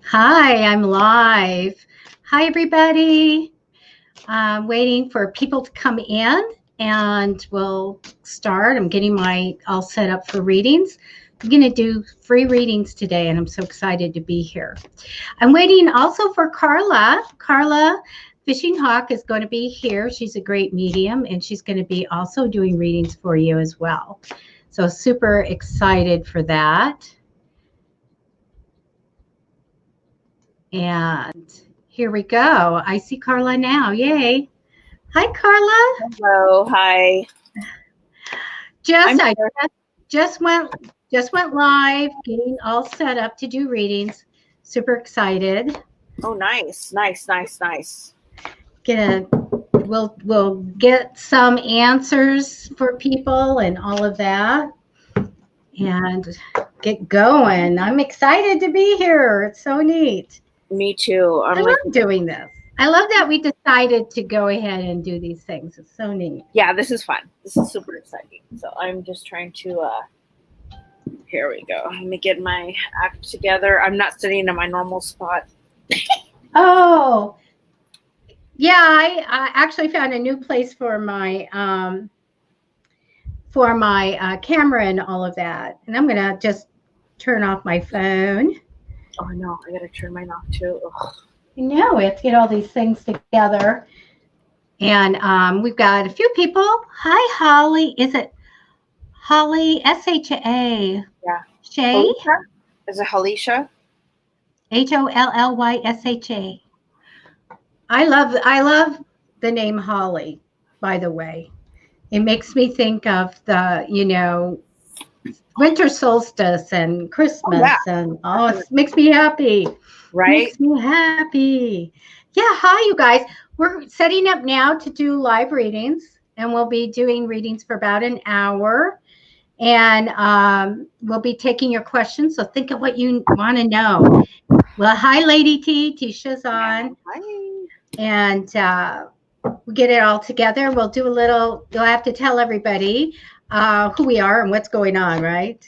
Hi, I'm live. Hi, everybody. I'm waiting for people to come in and we'll start. I'm getting my all set up for readings. I'm going to do free readings today, and I'm so excited to be here. I'm waiting also for Carla. Carla Fishinghawk is going to be here. She's a great medium, and she's going to be also doing readings for you as well. So super excited for that. And here we go. I see Carla now. Yay. Hi, Carla. Hello, hi. I just went live, getting all set up to do readings. Super excited. Oh, nice. We'll get some answers for people and all of that, and get going. I'm excited to be here. It's so neat. Me too. I love doing this. I love that we decided to go ahead and do these things. It's so neat. Yeah, this is fun. This is super exciting. So I'm just trying to, here we go. Let me get my act together. I'm not sitting in my normal spot. Oh, yeah. I actually found a new place for my camera and all of that. And I'm going to just turn off my phone. Oh, no. I got to turn mine off too. Ugh. No, we have to get all these things together. And we've got a few people. Hi, Holly. Is it Holly? SHA. Yeah. Shay? Holisha? Is it Holisha? HOLLYSHA. I love the name Holly, by the way. It makes me think of the, winter solstice and Christmas, and it makes me happy. Right? Makes me happy. Yeah, hi, you guys. We're setting up now to do live readings, and we'll be doing readings for about an hour. And we'll be taking your questions, so think of what you want to know. Well, hi, Lady T. Tisha's on. Hi. And we'll get it all together. We'll do you'll have to tell everybody who we are and what's going on, right?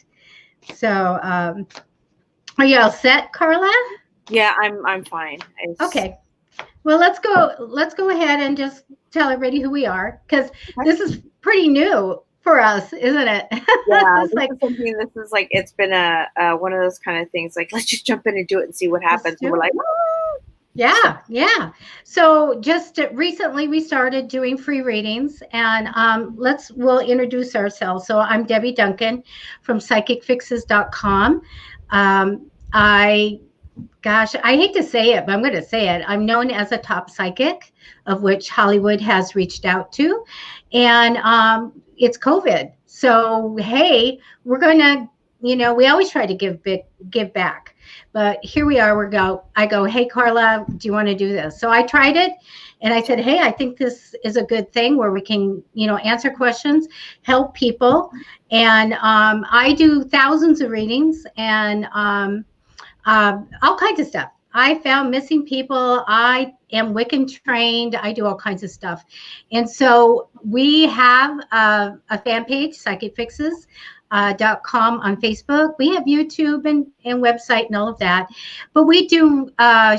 So are you all set, Carla? Yeah, I'm fine. Okay. Well, let's go ahead and just tell everybody who we are, because this is pretty new for us, isn't it? Yeah, it's been a one of those kind of things, like, let's just jump in and do it and see what happens. And we're like, Yeah. So just recently we started doing free readings, and we'll introduce ourselves. So I'm Debbie Duncan from psychicfixes.com. I hate to say it, but I'm going to say it. I'm known as a top psychic, of which Hollywood has reached out to, and it's COVID. So, hey, we're going to, we always try to give back. But here we are. I go, hey, Carla, do you want to do this? So I tried it, and I said, hey, I think this is a good thing where we can, answer questions, help people. And I do thousands of readings and all kinds of stuff. I found missing people. I am Wiccan trained. I do all kinds of stuff. And so we have a fan page, psychicfixes.com on Facebook. We have YouTube and website and all of that. But we do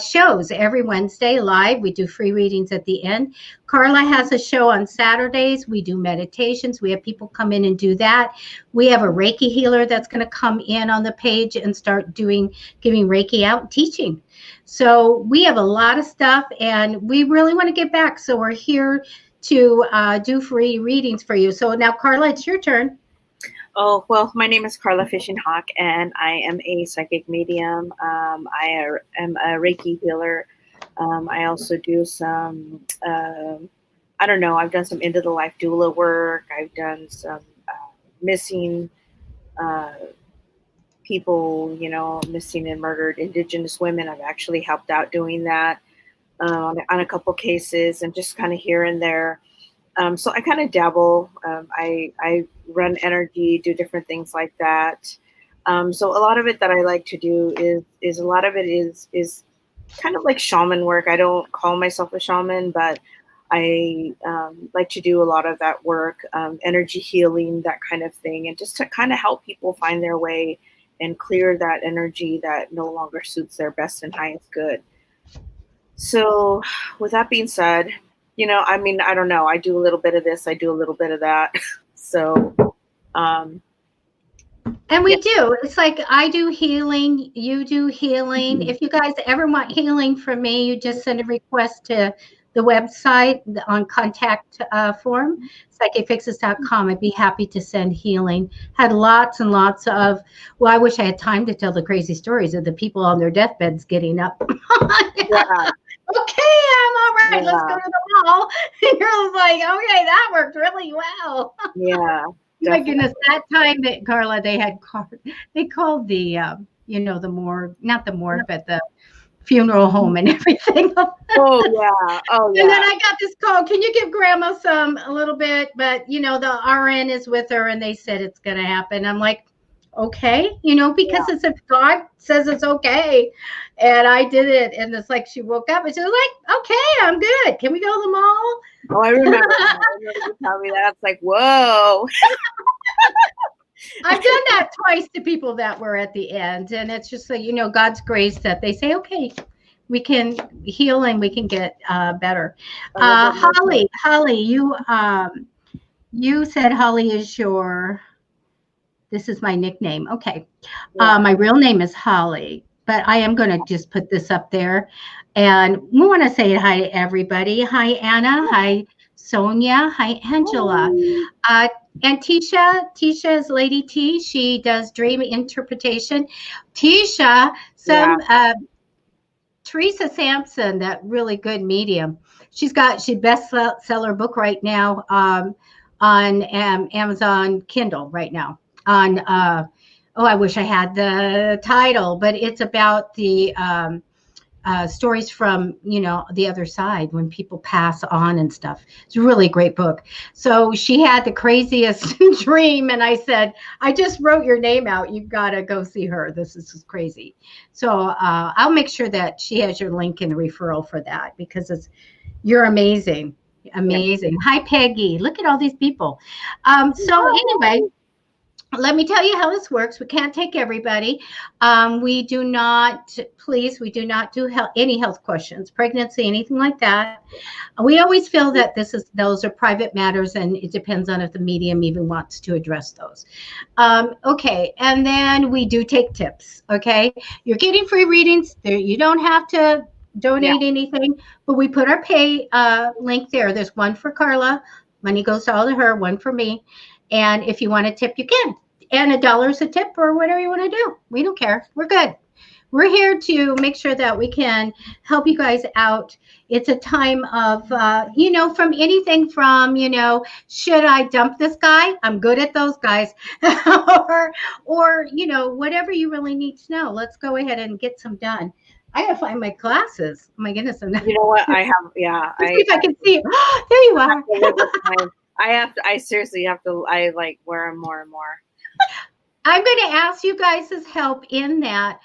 shows every Wednesday live. We do free readings at the end. Carla has a show on Saturdays. We do meditations. We have people come in and do that. We have a Reiki healer that's going to come in on the page and start giving Reiki out and teaching. So we have a lot of stuff, and we really want to get back. So we're here to do free readings for you. So now, Carla, it's your turn. Oh, well, my name is Carla Fishinghawk, and I am a psychic medium. I am a Reiki healer. I also do some, I've done some end-of-the-life doula work. I've done some missing people, missing and murdered Indigenous women. I've actually helped out doing that on a couple cases, and just kind of here and there. So I kind of dabble. I run energy, do different things like that. So a lot of it that I like to do is a lot of it is kind of like shaman work. I don't call myself a shaman, but I like to do a lot of that work, energy healing, that kind of thing, and just to kind of help people find their way and clear that energy that no longer suits their best and highest good. So with that being said, I mean, I don't know. I do a little bit of this. I do a little bit of that. So, and we do. It's like I do healing, you do healing. If you guys ever want healing from me, you just send a request to the website on contact form, psychicfixes.com. I'd be happy to send healing. Had lots and lots of, well, I wish I had time to tell the crazy stories of the people on their deathbeds getting up. yeah. Okay, I'm all right. Let's go to the mall. And you're like, okay, that worked really well. Yeah. My goodness, that time that Carla, they called the, the morgue, not the morgue, but the funeral home and everything. Oh yeah. Oh yeah. And then I got this call. Can you give Grandma a little bit? But the RN is with her, and they said it's going to happen. I'm like, okay, because it's if God says it's okay, and I did it, and it's like she woke up and she was like, okay, I'm good. Can we go to the mall? Oh, I remember. I remember you telling me that. It's like, whoa. I've done that twice to people that were at the end, and it's just like, God's grace that they say, okay, we can heal and we can get better. Holly, you said Holly is this is my nickname. Okay. Yeah. My real name is Holly, but I am going to just put this up there. And we want to say hi to everybody. Hi, Anna. Hi, Sonia. Hi, Angela. And Tisha is Lady T. She does dream interpretation. Tisha, Teresa Sampson, that really good medium. She's bestseller book right now on Amazon Kindle right now. On I wish I had the title, but it's about the stories from the other side when people pass on and stuff. It's a really great book. So she had the craziest dream, and I said, I just wrote your name out. You've got to go see her. This is crazy. So I'll make sure that she has your link and referral for that, because you're amazing. Amazing. Yeah. Hi, Peggy. Look at all these people. So anyway, let me tell you how this works. We can't take everybody. We do not do any health questions, pregnancy, anything like that. We always feel that those are private matters, and it depends on if the medium even wants to address those. Okay, and then we do take tips. Okay, you're getting free readings. You don't have to donate anything, but we put our pay link there. There's one for Carla. Money goes all to her, one for me. And if you want a tip, you can. And $1 is a tip, or whatever you want to do. We don't care. We're good. We're here to make sure that we can help you guys out. It's a time of, from anything from, should I dump this guy? I'm good at those guys. or, whatever you really need to know. Let's go ahead and get some done. I gotta find my glasses. Oh my goodness. You know what? I have, yeah. Let's see if I can see you. There you are. I seriously have to, I like wear them more and more. I'm going to ask you guys' help in that.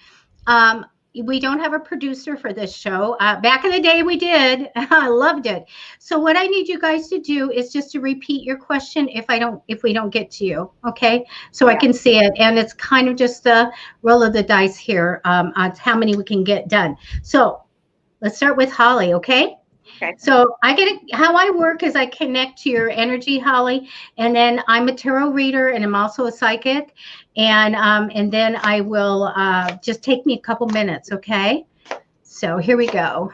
We don't have a producer for this show. Back in the day we did. I loved it. So what I need you guys to do is just to repeat your question if we don't get to you. Okay. So I can see it. And it's kind of just the roll of the dice here on how many we can get done. So let's start with Holly. Okay. Okay. So how I work is I connect to your energy, Holly, and then I'm a tarot reader, and I'm also a psychic, and then I will just take me a couple minutes, okay? So here we go.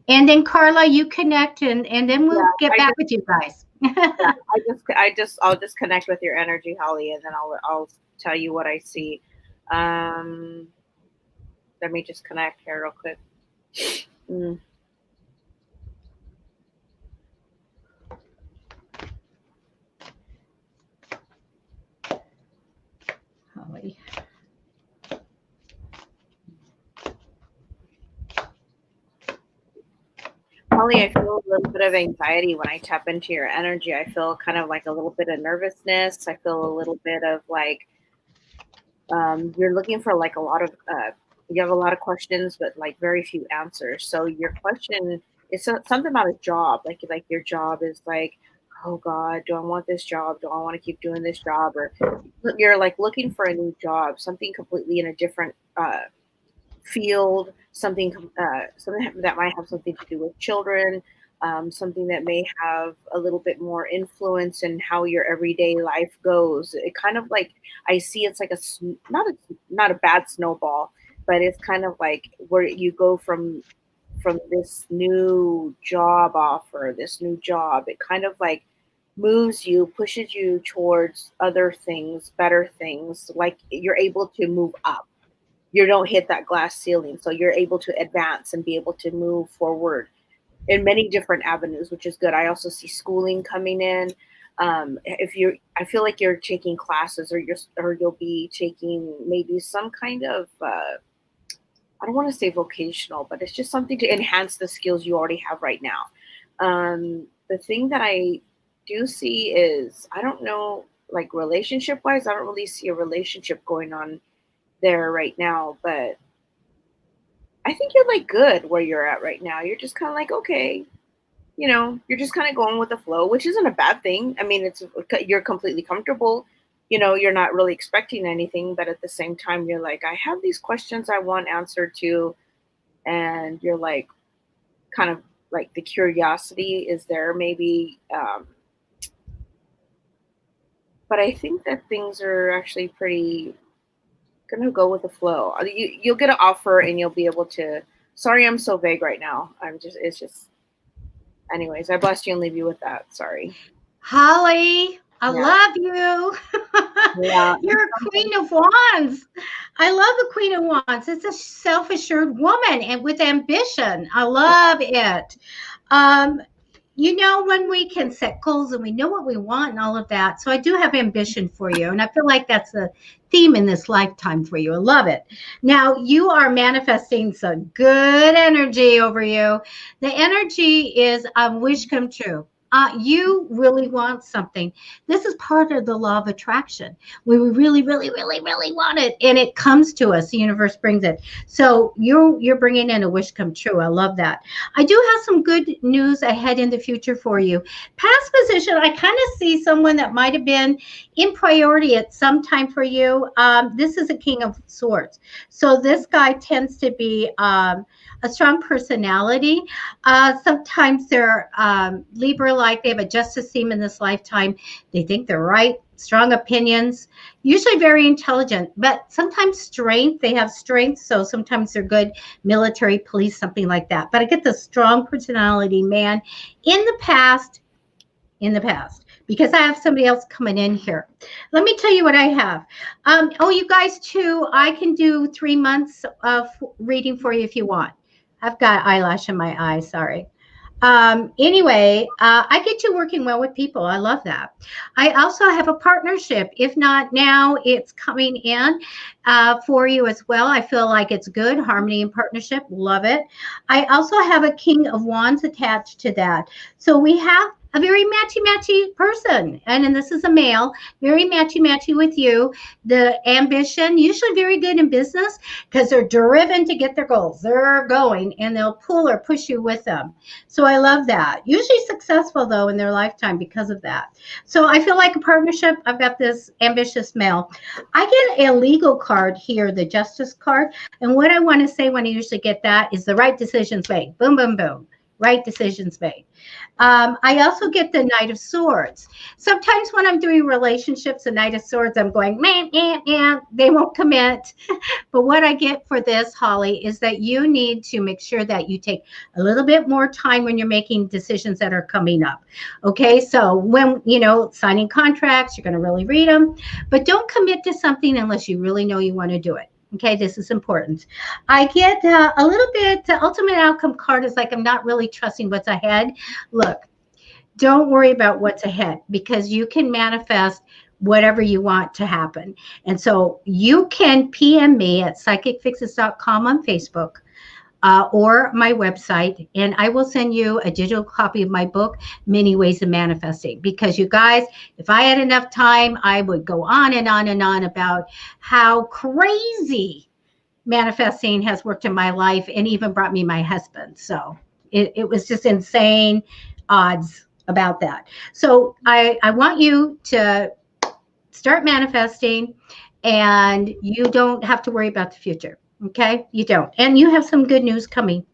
And then Carla, you connect, and then we'll get back with you guys. I'll just connect with your energy, Holly, and then I'll tell you what I see. Let me just connect here real quick. Holly. Holly, I feel a little bit of anxiety when I tap into your energy. I feel kind of like a little bit of nervousness. I feel a little bit of like you're looking for like a lot of you have a lot of questions, but like very few answers. So your question is something about a job, like your job is like oh God, do I want this job? Do I want to keep doing this job? Or you're like looking for a new job, something completely in a different field, something that might have something to do with children, something that may have a little bit more influence in how your everyday life goes. It kind of like, I see it's like not a bad snowball, but it's kind of like where you go from this new job offer, this new job. It kind of like moves you, pushes you towards other things, better things. Like you're able to move up, you don't hit that glass ceiling, so you're able to advance and be able to move forward in many different avenues, which is good. I also see schooling coming in. If you're, I feel like you're taking classes, or you'll be taking maybe some kind of I don't want to say vocational, but it's just something to enhance the skills you already have right now. The thing that I do see is, I don't know, like relationship wise, I don't really see a relationship going on there right now, but I think you're like good where you're at right now. You're just kind of like, okay, you're just kind of going with the flow, which isn't a bad thing. I mean, you're completely comfortable. You're not really expecting anything, but at the same time, you're like, I have these questions I want answered to, and you're like, kind of like the curiosity is there, maybe. But I think that things are actually pretty gonna go with the flow. You'll get an offer and you'll be able to. Sorry, I'm so vague right now. It's just. Anyways, I blessed you and leave you with that. Sorry. Holly, I Yeah. love you. Yeah. You're a queen of wands. I love the queen of wands. It's a self-assured woman and with ambition. I love it. Um, when we can set goals and we know what we want and all of that. So I do have ambition for you. And I feel like that's a theme in this lifetime for you. I love it. Now you are manifesting some good energy over you. The energy is a wish come true. You really want something. This is part of the law of attraction. We really, really, really, really want it, and it comes to us. The universe brings it. So you're bringing in a wish come true. I love that. I do have some good news ahead in the future for you. Past position, I kind of see someone that might have been in priority at some time for you. This is a King of Swords. So this guy tends to be a strong personality. Sometimes they're Libra-like. They have a justice theme in this lifetime. They think they're right, strong opinions, usually very intelligent, but sometimes strength. They have strength, so sometimes they're good military, police, something like that. But I get the strong personality man in the past, because I have somebody else coming in here. Let me tell you what I have. You guys too, I can do 3 months of reading for you if you want. I've got eyelash in my eye, sorry. Anyway, I get you working well with people. I love that. I also have a partnership. If not now, it's coming in for you as well. I feel like it's good. Harmony and partnership. Love it. I also have a King of Wands attached to that. So we have a very matchy-matchy person. And then this is a male, very matchy-matchy with you. The ambition, usually very good in business because they're driven to get their goals. They're going and they'll pull or push you with them. So I love that. Usually successful, though, in their lifetime because of that. So I feel like a partnership. I've got this ambitious male. I get a legal card here, the justice card. And what I want to say when I usually get that is the right decisions made. Boom, boom, boom. Right decisions made. I also get the Knight of Swords. Sometimes when I'm doing relationships, the Knight of Swords, I'm going, man, they won't commit. But what I get for this, Holly, is that you need to make sure that you take a little bit more time when you're making decisions that are coming up. Okay, so when, signing contracts, you're going to really read them, but don't commit to something unless you really know you want to do it. Okay, this is important. I get a little bit, the ultimate outcome card is like, I'm not really trusting what's ahead. Look, don't worry about what's ahead because you can manifest whatever you want to happen. And so you can PM me at psychicfixes.com on Facebook. Or my website, and I will send you a digital copy of my book, Many Ways of Manifesting. Because you guys, if I had enough time, I would go on and on and on about how crazy manifesting has worked in my life and even brought me my husband. So it was just insane odds about that. So I want you to start manifesting, and you don't have to worry about the future. Okay, you don't, and you have some good news coming.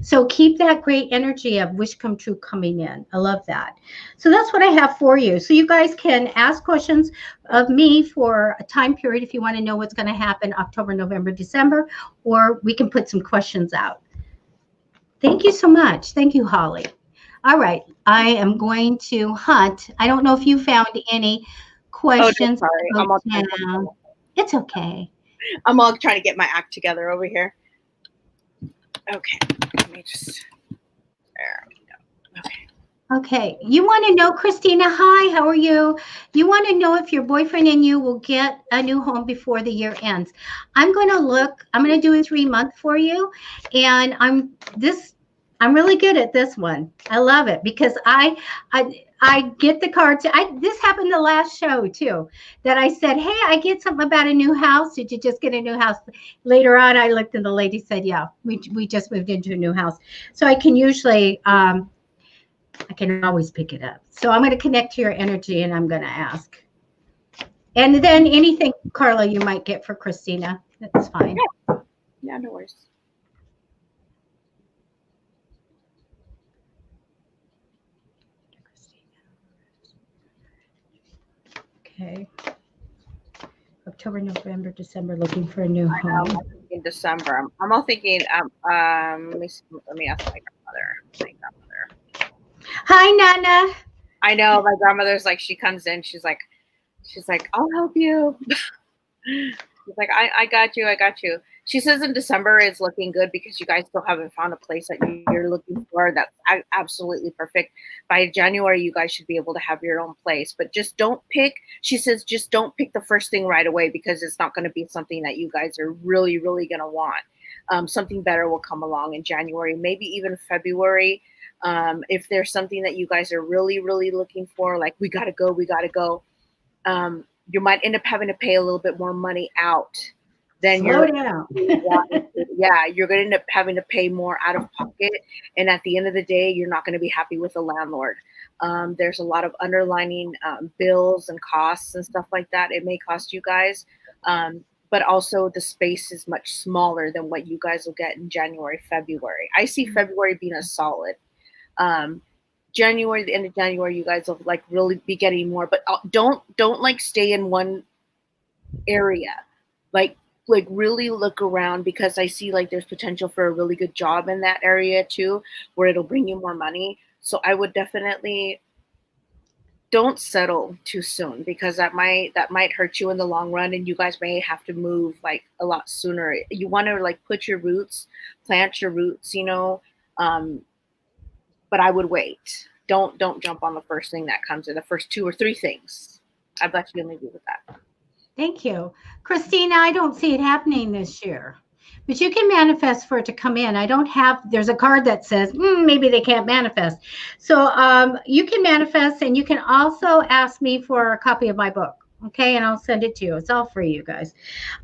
So keep that great energy of wish come true coming in. I love that. So that's what I have for you. So you guys can ask questions of me for a time period if you want to know what's going to happen October, November, December, or we can put some questions out. Thank you so much. Thank you, Holly. All right. I am going to hunt. I don't know if you found any Oh, no, questions. sorry. I'm all trying It's okay. to get my act together over here. Okay. Let me just. There we go. Okay. Okay. You want to know, Christina, hi, how are you? You want to know if your boyfriend and you will get a new home before the year ends. I'm going to look, I'm going to do a 3-month for you. And I'm really good at this one. I love it because I get the cards. This happened the last show too, that I said, hey, I get something about a new house. Did you just get a new house? Later on, I looked and the lady said, yeah, we just moved into a new house. So I can usually, I can always pick it up. So I'm going to connect to your energy and I'm going to ask. And then anything, Carla, you might get for Christina. That's fine. Yeah, no worries. Okay. October, November, December, looking for a new home. In December. I'm all thinking, let me ask my grandmother. Hi, Nana. I know my grandmother's like, she comes in, she's like, I'll help you. She's like, I got you. She says in December is looking good because you guys still haven't found a place that you're looking for. That's absolutely perfect. By January, you guys should be able to have your own place. But just don't pick, she says, just don't pick the first thing right away because it's not going to be something that you guys are really, really going to want. Something better will come along in January, maybe even February. If there's something that you guys are really, really looking for, like we got to go. You might end up having to pay a little bit more money out than Slow down. Yeah, you're going to end up having to pay more out of pocket. And at the end of the day, you're not going to be happy with the landlord. There's a lot of underlining bills and costs and stuff like that. It may cost you guys, but also the space is much smaller than what you guys will get in January, February. I see February being a solid. January, the end of January, you guys will like really be getting more, but don't like stay in one area. Like really look around because I see like there's potential for a really good job in that area too, where it'll bring you more money. So I would definitely don't settle too soon because that might hurt you in the long run, and you guys may have to move like a lot sooner. You want to like put your roots, plant your roots, you know. But I would wait. Don't jump on the first thing that comes in, the first 2 or 3 things. I'd let you leave with that. Thank you. Christina, I don't see it happening this year, but you can manifest for it to come in. There's a card that says, maybe they can't manifest. So you can manifest, and you can also ask me for a copy of my book. Okay, and I'll send it to you. It's all free, you guys.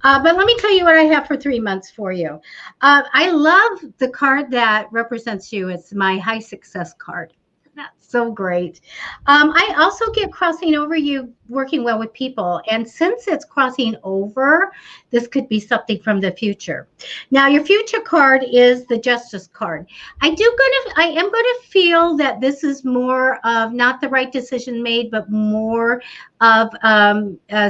But let me tell you what I have for 3 months for you. I love the card that represents you. It's my high success card. That's so great. I also get crossing over you working well with people. And since it's crossing over, this could be something from the future. Now, your future card is the Justice card. I am going to feel that this is more of not the right decision made, but more of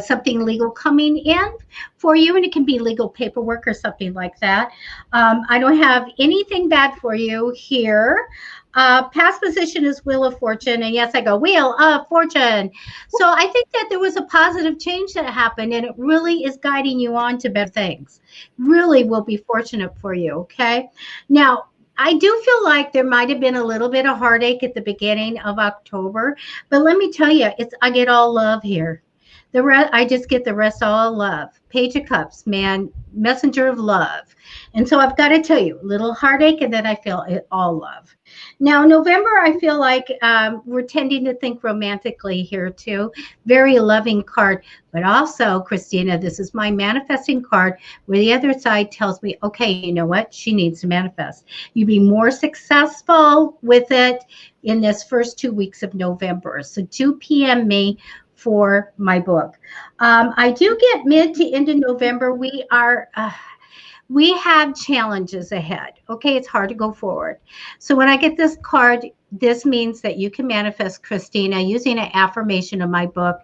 something legal coming in for you. And it can be legal paperwork or something like that. I don't have anything bad for you here. Past position is Wheel of Fortune. And yes, I go Wheel of Fortune. So I think that there was a positive change that happened, and it really is guiding you on to better things. Really will be fortunate for you. Okay. Now, I do feel like there might have been a little bit of heartache at the beginning of October, but let me tell you, I get all love here. I just get the rest all love. Page of Cups, man, messenger of love. And so I've got to tell you, little heartache, and then I feel it all love. Now, November, I feel like we're tending to think romantically here too. Very loving card. But also, Christina, this is my manifesting card where the other side tells me, okay, you know what? She needs to manifest. You be more successful with it in this first 2 weeks of November. So 2 p.m. me for my book. I do get mid to end of November. We have challenges ahead. Okay, it's hard to go forward. So when I get this card, this means that you can manifest, Christina, using an affirmation of my book.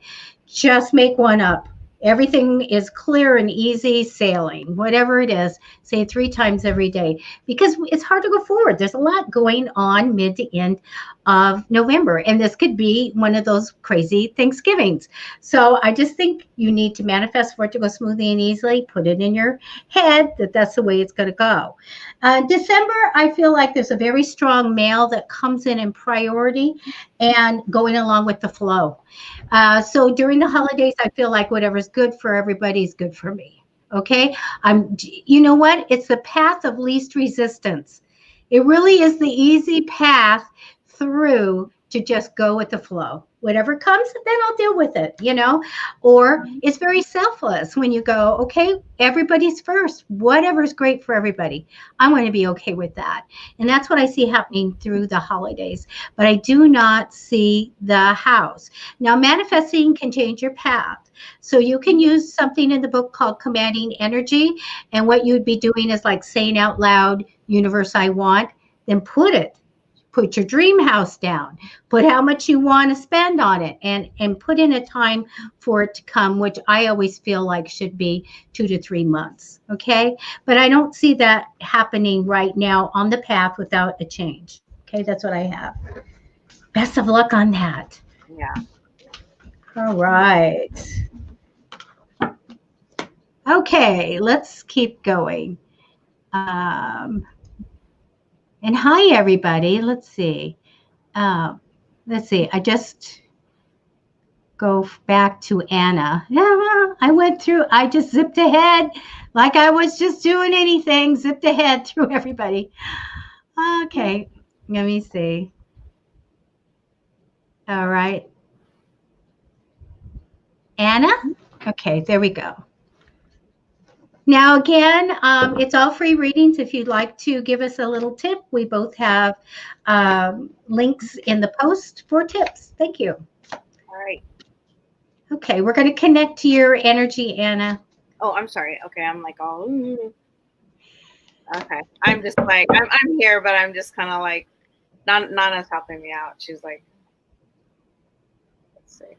Just make one up. Everything is clear and easy sailing, whatever it is. Say it 3 times every day because it's hard to go forward. There's a lot going on mid to end of November, and this could be one of those crazy Thanksgivings. So I just think you need to manifest for it to go smoothly and easily. Put it in your head that that's the way it's going to go. December, I feel like there's a very strong male that comes in priority and going along with the flow. So during the holidays, I feel like whatever's good for everybody is good for me. Okay. You know what? It's the path of least resistance. It really is the easy path through to just go with the flow. Whatever comes, then I'll deal with it, or it's very selfless when you go, okay, everybody's first, whatever's great for everybody. I want to be okay with that. And that's what I see happening through the holidays, but I do not see the house. Now, manifesting can change your path. So you can use something in the book called commanding energy. And what you'd be doing is like saying out loud, universe, I want, then put your dream house down, put how much you want to spend on it, and put in a time for it to come, which I always feel like should be 2 to 3 months. Okay. But I don't see that happening right now on the path without a change. Okay. That's what I have. Best of luck on that. Yeah. All right. Okay. Let's keep going. And hi, everybody. Let's see. I just go back to Anna. Yeah, I just zipped ahead like I was just doing anything, zipped ahead through everybody. Okay, let me see. All right. Anna? Okay, there we go. Now, again, it's all free readings. If you'd like to give us a little tip, we both have links in the post for tips. Thank you. All right. Okay, we're going to connect to your energy, Anna. Oh, I'm sorry. Okay, I'm like, oh, okay. I'm just like, I'm here, but I'm just kind of like, Nana's helping me out. She's like, let's see here.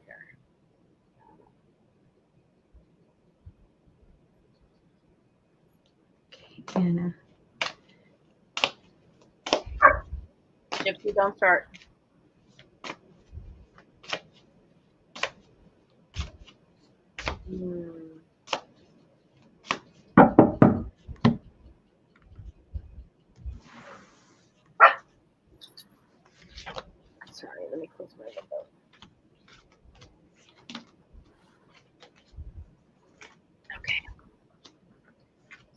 Anna. Gypsy, don't start. Sorry, let me close my window. Okay.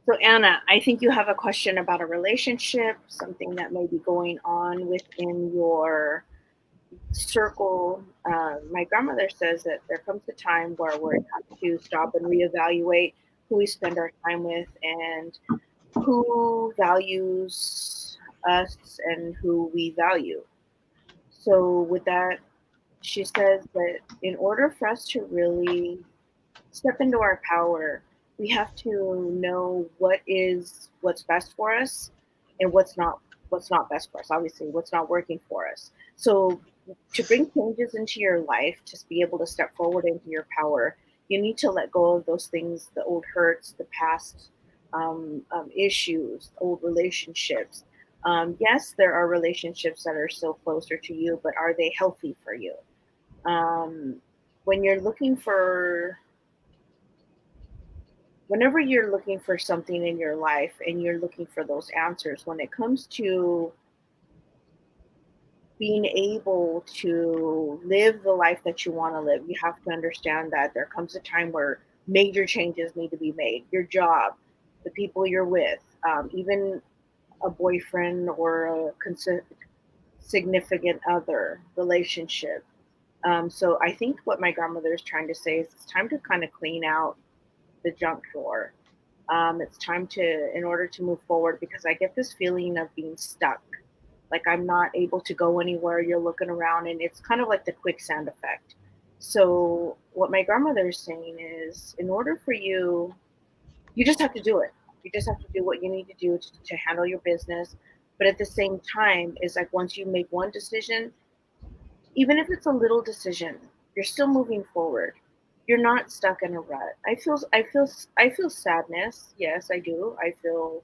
So Anna, I think you have a question about a relationship, something that may be going on within your circle. My grandmother says that there comes a time where we have to stop and reevaluate who we spend our time with and who values us and who we value. So with that, she says that in order for us to really step into our power, we have to know what's best for us and what's not best for us. Obviously, what's not working for us. So to bring changes into your life, to be able to step forward into your power, you need to let go of those things, the old hurts, the past issues, old relationships. Yes, there are relationships that are still closer to you, but are they healthy for you? When you're looking for whenever you're looking for something in your life and you're looking for those answers, when it comes to being able to live the life that you want to live, you have to understand that there comes a time where major changes need to be made. Your job, the people you're with, even a boyfriend or a significant other relationship. So I think what my grandmother is trying to say is it's time to kind of clean out the junk drawer. It's time to, in order to move forward, because I get this feeling of being stuck. Like I'm not able to go anywhere. You're looking around and it's kind of like the quicksand effect. So what my grandmother is saying is in order for you, you just have to do it. You just have to do what you need to do to handle your business. But at the same time, is like once you make one decision, even if it's a little decision, you're still moving forward. You're not stuck in a rut. I feel sadness. Yes, I do. I feel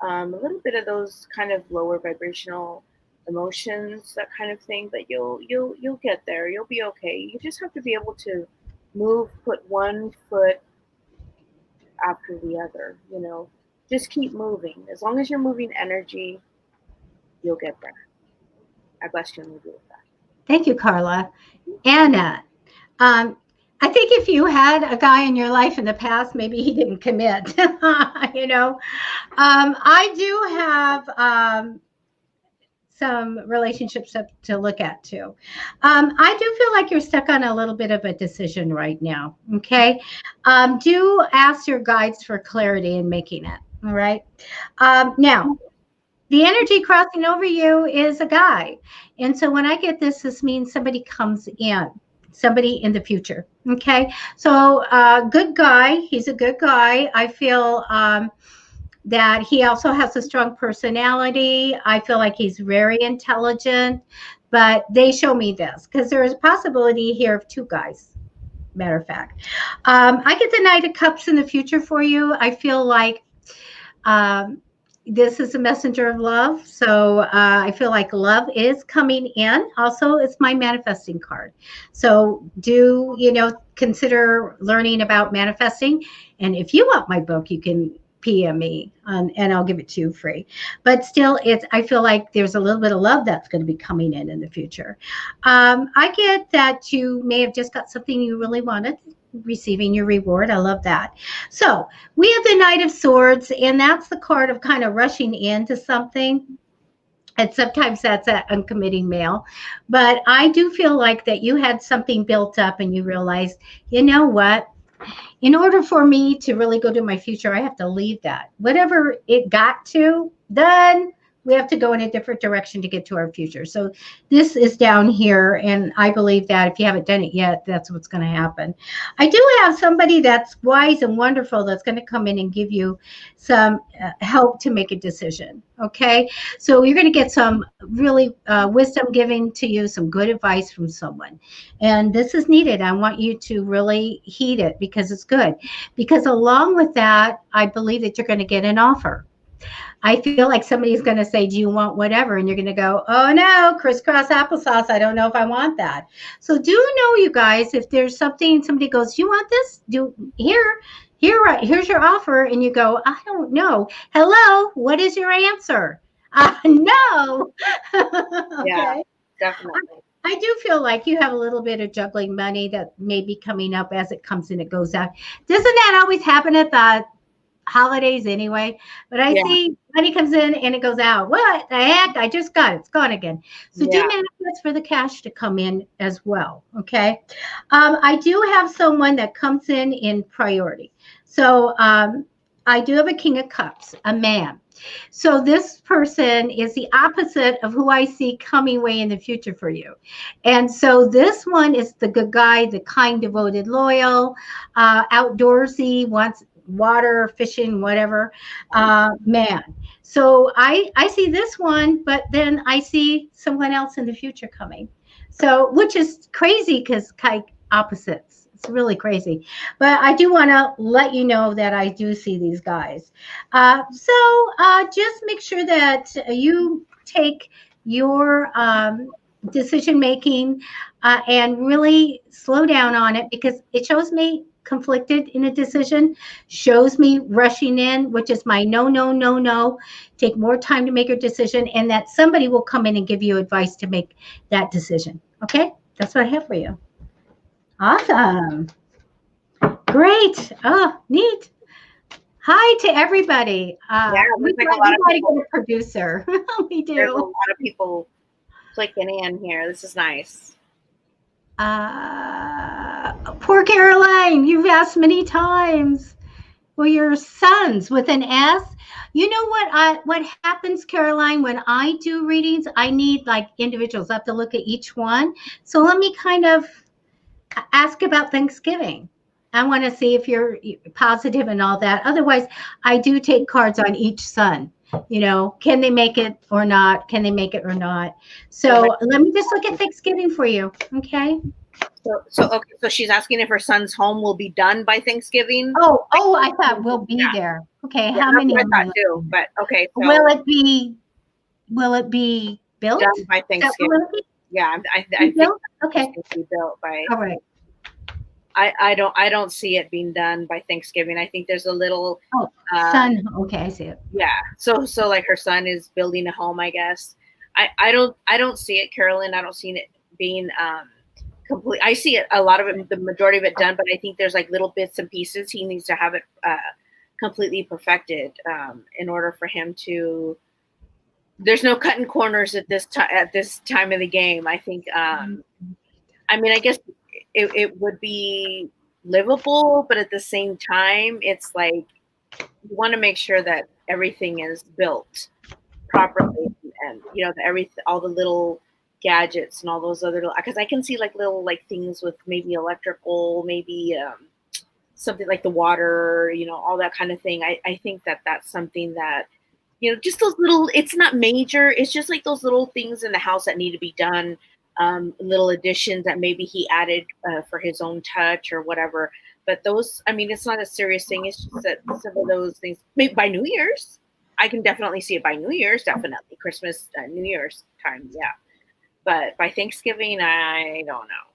a little bit of those kind of lower vibrational emotions, that kind of thing. But you'll get there. You'll be okay. You just have to be able to move, put one foot after the other. Just keep moving. As long as you're moving energy, you'll get there. I bless you and leave you with that. Thank you, Carla. Anna, um, I think if you had a guy in your life in the past, maybe he didn't commit. I do have some relationships to look at too. I do feel like you're stuck on a little bit of a decision right now. Okay. Do ask your guides for clarity in making it. All right. Now, the energy crossing over you is a guy. And so when I get this, this means somebody comes in, somebody in the future. Okay. So, good guy. He's a good guy. I feel, that he also has a strong personality. I feel like he's very intelligent, but they show me this because there is a possibility here of two guys. Matter of fact, I get the Knight of Cups in the future for you. I feel like um, this is a messenger of love. So I feel like love is coming in. Also, it's my manifesting card. So do, consider learning about manifesting. And if you want my book, you can PM me and I'll give it to you free. But still, I feel like there's a little bit of love that's going to be coming in the future. I get that you may have just got something you really wanted, receiving your reward. I love that. So we have the Knight of Swords, and that's the card of kind of rushing into something. And sometimes that's an uncommitting male. But I do feel like that you had something built up and you realized, you know what? In order for me to really go to my future, I have to leave that. Whatever it got to, then we have to go in a different direction to get to our future. So this is down here, and I believe that if you haven't done it yet, that's what's going to happen. I do have somebody that's wise and wonderful that's going to come in and give you some help to make a decision. Okay, so you're going to get some really wisdom given to you, some good advice from someone, and this is needed. I want you to really heed it because it's good. Because along with that, I believe that you're going to get an offer. I feel like somebody's going to say, do you want whatever? And you're going to go, oh no, crisscross applesauce. I don't know if I want that. So do know, you guys, if there's something, somebody goes, you want this? Here's your offer. And you go, I don't know. Hello, what is your answer? No. Okay. Yeah, definitely. I do feel like you have a little bit of juggling money that may be coming up as it comes in, it goes out. Doesn't that always happen at the holidays anyway? But I see money comes in and it goes out. What the heck? I just got it. It's gone again. So do manifest for the cash to come in as well. Okay. I do have someone that comes in priority. So I do have a King of Cups, a man. So this person is the opposite of who I see coming way in the future for you. And so this one is the good guy, the kind, devoted, loyal, outdoorsy, wants water, fishing, whatever, man. So I see this one, but then I see someone else in the future coming. So, which is crazy because opposites. It's really crazy. But I do want to let you know that I do see these guys. So just make sure that you take your decision making and really slow down on it, because it shows me conflicted in a decision, shows me rushing in, which is my no, no, no, no. Take more time to make your decision, and that somebody will come in and give you advice to make that decision. Okay? That's what I have for you. Awesome. Great. Oh, neat. Hi to everybody. Yeah, we like got to get a producer. We do. There's a lot of people clicking in here. This is nice. Poor Caroline, you've asked many times. Well, your sons with an S. You know what happens, Caroline, when I do readings, I need like individuals. I have to look at each one. So let me kind of ask about Thanksgiving. I want to see if you're positive and all that. Otherwise, I do take cards on each son. You know, can they make it or not? Can they make it or not? So let me just look at Thanksgiving for you. Okay. So she's asking if her son's home will be done by Thanksgiving. Oh, I thought we'll be there. Okay. Yeah, how many? I thought too, but okay. So will it be built done by Thanksgiving? Yeah, I think okay. It's be built by. All right. I don't see it being done by Thanksgiving. I think there's a little son. Okay, I see it. Yeah. So like her son is building a home, I guess. I don't see it, Carolyn. I don't see it being complete. I see it, a lot of it, the majority of it done, but I think there's like little bits and pieces. He needs to have it completely perfected in order for him to. There's no cutting corners at this time of the game. I think. I mean, I guess. It would be livable, but at the same time, it's like you want to make sure that everything is built properly, and you know, all the little gadgets and all those other, because I can see like little like things with maybe electrical, maybe something like the water, you know, all that kind of thing. I think that's something that, you know, just those little. It's not major. It's just like those little things in the house that need to be done. Little additions that maybe he added for his own touch or whatever. But those, I mean, it's not a serious thing. It's just that some of those things, maybe by New Year's, I can definitely see it by New Year's, definitely. Christmas, New Year's time, yeah. But by Thanksgiving, I don't know.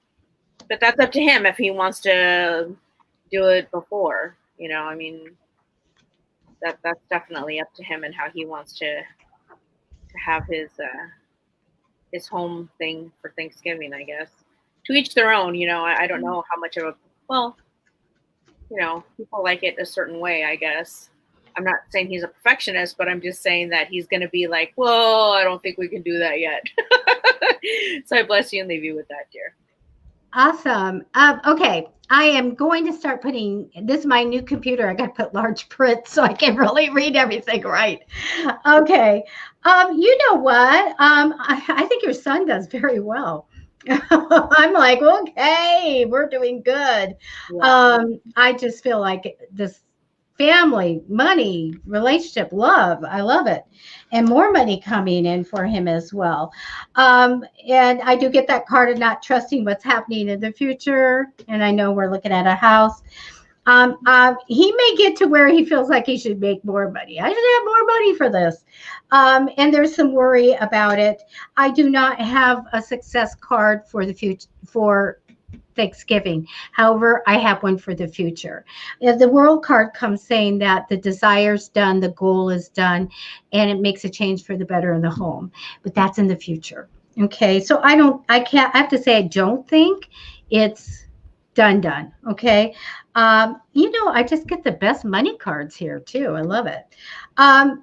But that's up to him if he wants to do it before, you know, I mean, that's definitely up to him and how he wants to have his home thing for Thanksgiving, I guess. To each their own, you know. I don't know how much of a, well, you know, people like it a certain way, I guess. I'm not saying he's a perfectionist, but I'm just saying that he's going to be like, whoa, I don't think we can do that yet. So I bless you and leave you with that, dear. Awesome. Okay. I am going to start putting, this is my new computer. I got to put large print so I can really read everything right. Okay. You know what? I think your son does very well. I'm like, okay, we're doing good. Yeah. I just feel like this family, money, relationship, love. I love it. And more money coming in for him as well. And I do get that card of not trusting what's happening in the future. And I know we're looking at a house. He may get to where he feels like he should make more money. I should have more money for this. And there's some worry about it. I do not have a success card for the future, for Thanksgiving. However, I have one for the future. The world card comes saying that the desire's done, the goal is done, and it makes a change for the better in the home. But that's in the future. Okay. So I have to say, I don't think it's done. Okay. You know, I just get the best money cards here too. I love it. I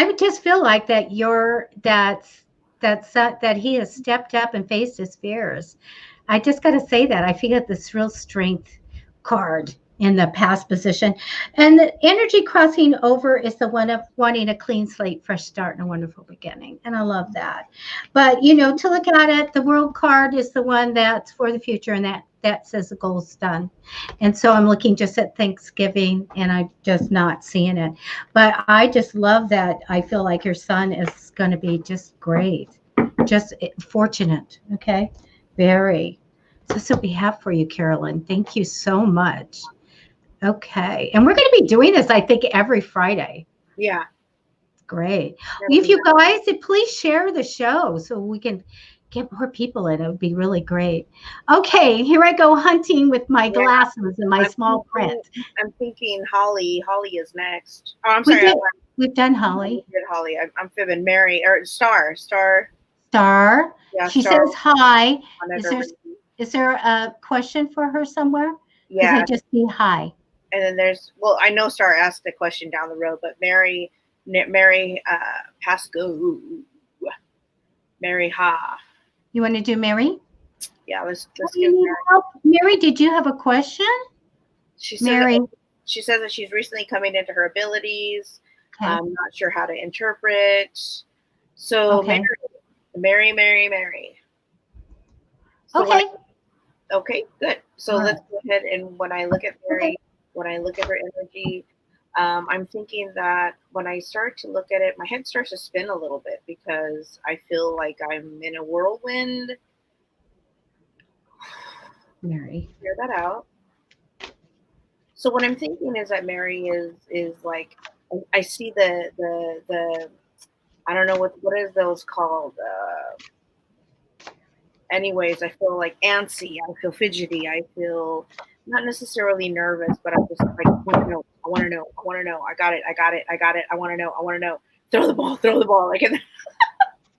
would just feel like that that he has stepped up and faced his fears. I just got to say that. I feel this real strength card in the past position. And the energy crossing over is the one of wanting a clean slate, fresh start, and a wonderful beginning. And I love that. But, you know, to look at it, the world card is the one that's for the future, and that says the goal's done. And so I'm looking just at Thanksgiving, and I'm just not seeing it. But I just love that. I feel like your son is going to be just great, just fortunate. Okay. Very. So that's what we have for you, Carolyn. Thank you so much. Okay. And we're going to be doing this, I think, every Friday. Yeah. Great. Well, if you guys, please share the show so we can get more people in. It would be really great. Okay, here I go hunting with my Yeah, glasses and my I'm small thinking, print. I'm thinking Holly. Holly is next. Oh, I'm We sorry. did. We've done I Holly. did Holly. I'm fibbing. Mary or Star. Star. Star. Yeah, She Star. says hi. Wanted Is to there read. is there a question for her somewhere? Because I Yeah, just see hi. and then there's well, I know Star asked the question down the road, but Mary Pasco, Mary Ha. You want to do Mary? Yeah, Oh, let's you give need Mary. help. Mary, did you have a question? She says Mary. she says that she's recently coming into her abilities. Okay. I'm not sure how to interpret. So Okay. Mary. So Okay. okay, good. So All right. let's go ahead and when I look at Okay. Mary, when I look at her energy, I'm thinking that when I start to look at it, my head starts to spin a little bit because I feel like I'm in a whirlwind. Mary. Clear that out. So what I'm thinking is that Mary is like I see the I don't know what is those called. Anyways, I feel like antsy. I feel fidgety. I feel not necessarily nervous, but I'm just like, I want to know. I want to know. I want to know. I got it. I got it. I got it. I want to know. I want to know. Throw the ball. Throw the ball. Like, and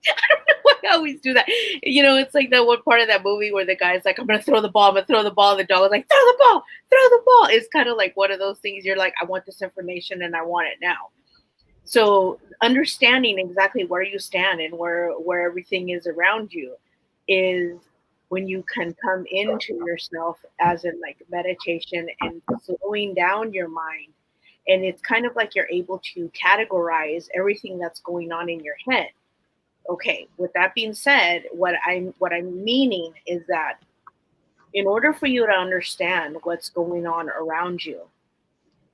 I always do that. You know, it's like that one part of that movie where the guy's like, I'm going to throw the ball. I'm going to throw the ball. And the dog is like, throw the ball. Throw the ball. It's kind of like one of those things. You're like, I want this information and I want it now. So understanding exactly where you stand and where everything is around you is when you can come into yourself as in like meditation and slowing down your mind. And it's kind of like you're able to categorize everything that's going on in your head. Okay, with that being said, what I'm meaning is that in order for you to understand what's going on around you,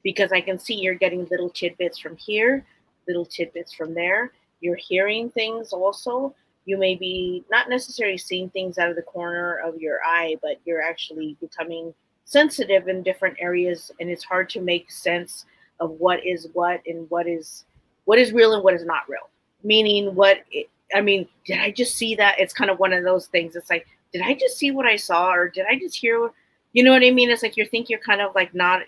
because I can see you're getting little tidbits from here, little tidbits from there. You're hearing things also. You may be not necessarily seeing things out of the corner of your eye, but you're actually becoming sensitive in different areas, and it's hard to make sense of what is what and what is real and what is not real. Meaning, I mean, did I just see that? It's kind of one of those things. It's like, did I just see what I saw, or did I just hear? You know what I mean? It's like you think you're kind of like not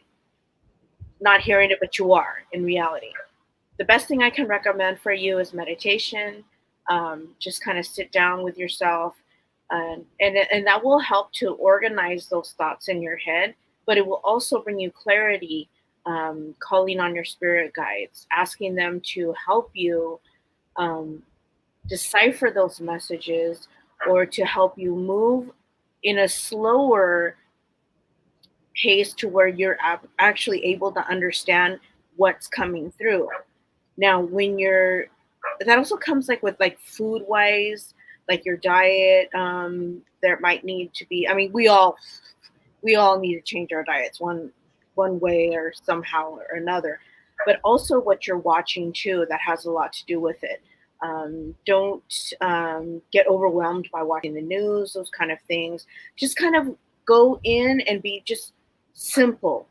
hearing it, but you are in reality. The best thing I can recommend for you is meditation. Just kind of sit down with yourself, and that will help to organize those thoughts in your head. But it will also bring you clarity. Calling on your spirit guides, asking them to help you um, decipher those messages, or to help you move in a slower pace to where you're actually able to understand what's coming through. Now, when you're that also comes like with like food wise, like your diet. There might need to be. I mean, we all need to change our diets one way or somehow or another. But also what you're watching too, that has a lot to do with it. Don't get overwhelmed by watching the news, those kind of things. Just kind of go in and be just simple.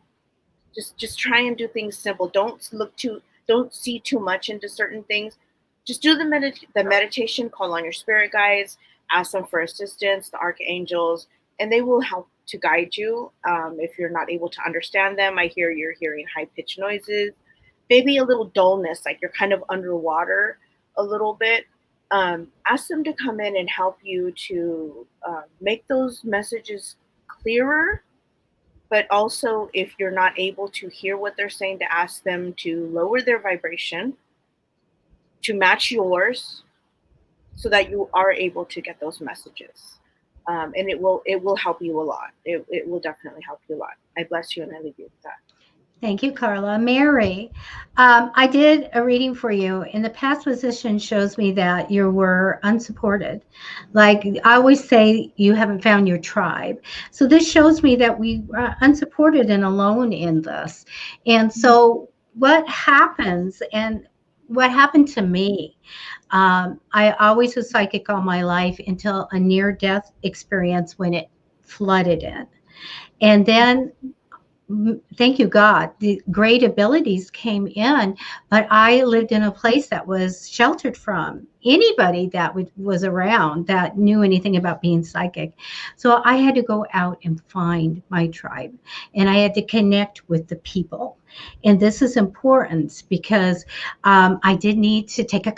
Just try and do things simple. Don't see too much into certain things. Just do the meditation, call on your spirit guides, ask them for assistance, the archangels, and they will help to guide you. If you're not able to understand them, I hear you're hearing high pitched noises, maybe a little dullness, like you're kind of underwater a little bit. Ask them to come in and help you to make those messages clearer, but also if you're not able to hear what they're saying, to ask them to lower their vibration to match yours so that you are able to get those messages. And it will help you a lot. It will definitely help you a lot. I bless you and I leave you with that. Thank you, Carla. Mary, I did a reading for you. In the past position shows me that you were unsupported. Like I always say, you haven't found your tribe. So this shows me that we are unsupported and alone in this. And so what happens, and what happened to me, I always was psychic all my life until a near death experience when it flooded in. And then thank you, God, the great abilities came in, but I lived in a place that was sheltered from anybody that was around that knew anything about being psychic. So I had to go out and find my tribe, and I had to connect with the people. And this is important because I did need to take a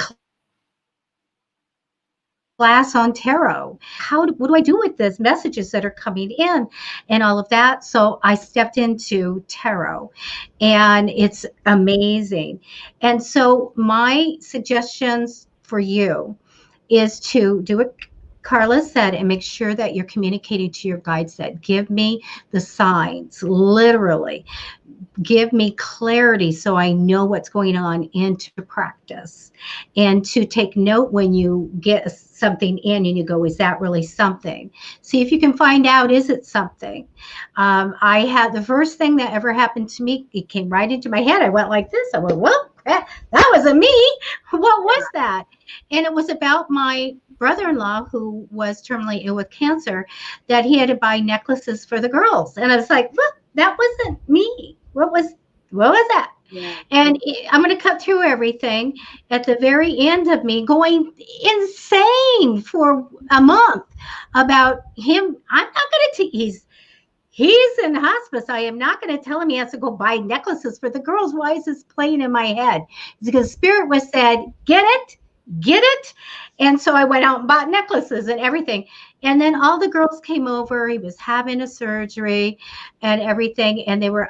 class on tarot. What do I do with this messages that are coming in and all of that? So I stepped into tarot, and it's amazing. And so my suggestions for you is to do what Carla said and make sure that you're communicating to your guides that give me the signs, literally give me clarity so I know what's going on, into practice, and to take note when you get something in and you go, is that really something? See if you can find out, is it something? I had the first thing that ever happened to me, it came right into my head. I went like this. I went, well, that wasn't me. What was that? And it was about my brother-in-law who was terminally ill with cancer, that he had to buy necklaces for the girls. And I was like, look, that wasn't me. What was that? Yeah. And I'm going to cut through everything at the very end of me going insane for a month about him. I'm not going to he's in hospice. I am not going to tell him he has to go buy necklaces for the girls. Why is this playing in my head? It's because Spirit was said, get it. And so I went out and bought necklaces and everything. And then all the girls came over. He was having a surgery and everything. And they were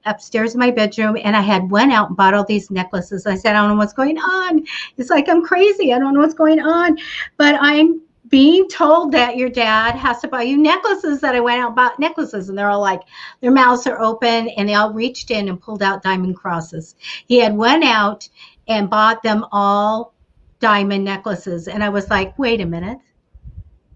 upstairs in my bedroom. And I had went out and bought all these necklaces. I said, I don't know what's going on. It's like, I'm crazy. I don't know what's going on. But I'm being told that your dad has to buy you necklaces, that I went out and bought necklaces. And they're all like, their mouths are open, and they all reached in and pulled out diamond crosses. He had went out and bought them all diamond necklaces. And I was like, wait a minute.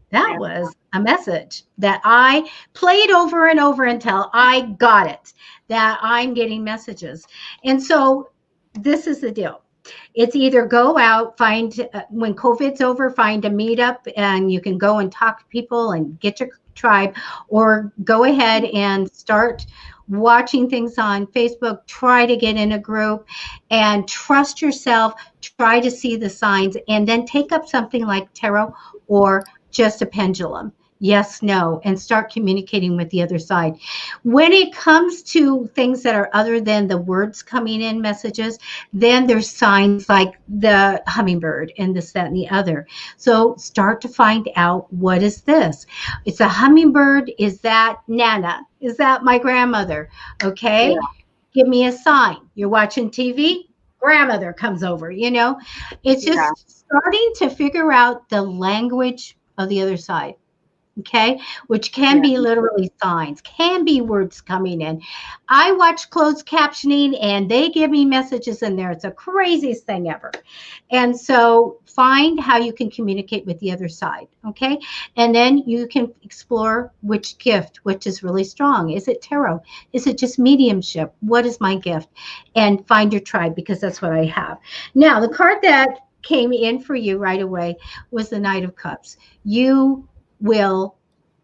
That was a message that I played over and over until I got it, that I'm getting messages. And so this is the deal. It's either go out, find, when COVID's over, find a meetup and you can go and talk to people and get your tribe, or go ahead and start watching things on Facebook, try to get in a group and trust yourself, try to see the signs, and then take up something like tarot or just a pendulum. Yes, no, and start communicating with the other side. When it comes to things that are other than the words coming in messages, then there's signs like the hummingbird and this, that, and the other. So start to find out, what is this? It's a hummingbird. Is that Nana? Is that my grandmother? Okay. Yeah. Give me a sign. You're watching TV, grandmother comes over, it's just starting to figure out the language of the other side. Okay, which can be literally signs, can be words coming in. I watch closed captioning and they give me messages in there. It's the craziest thing ever. And so find how you can communicate with the other side. Okay, and then you can explore which gift, which is really strong. Is it tarot? Is it just mediumship? What is my gift? And find your tribe, because that's what I have. Now, the card that came in for you right away was the Knight of Cups. You will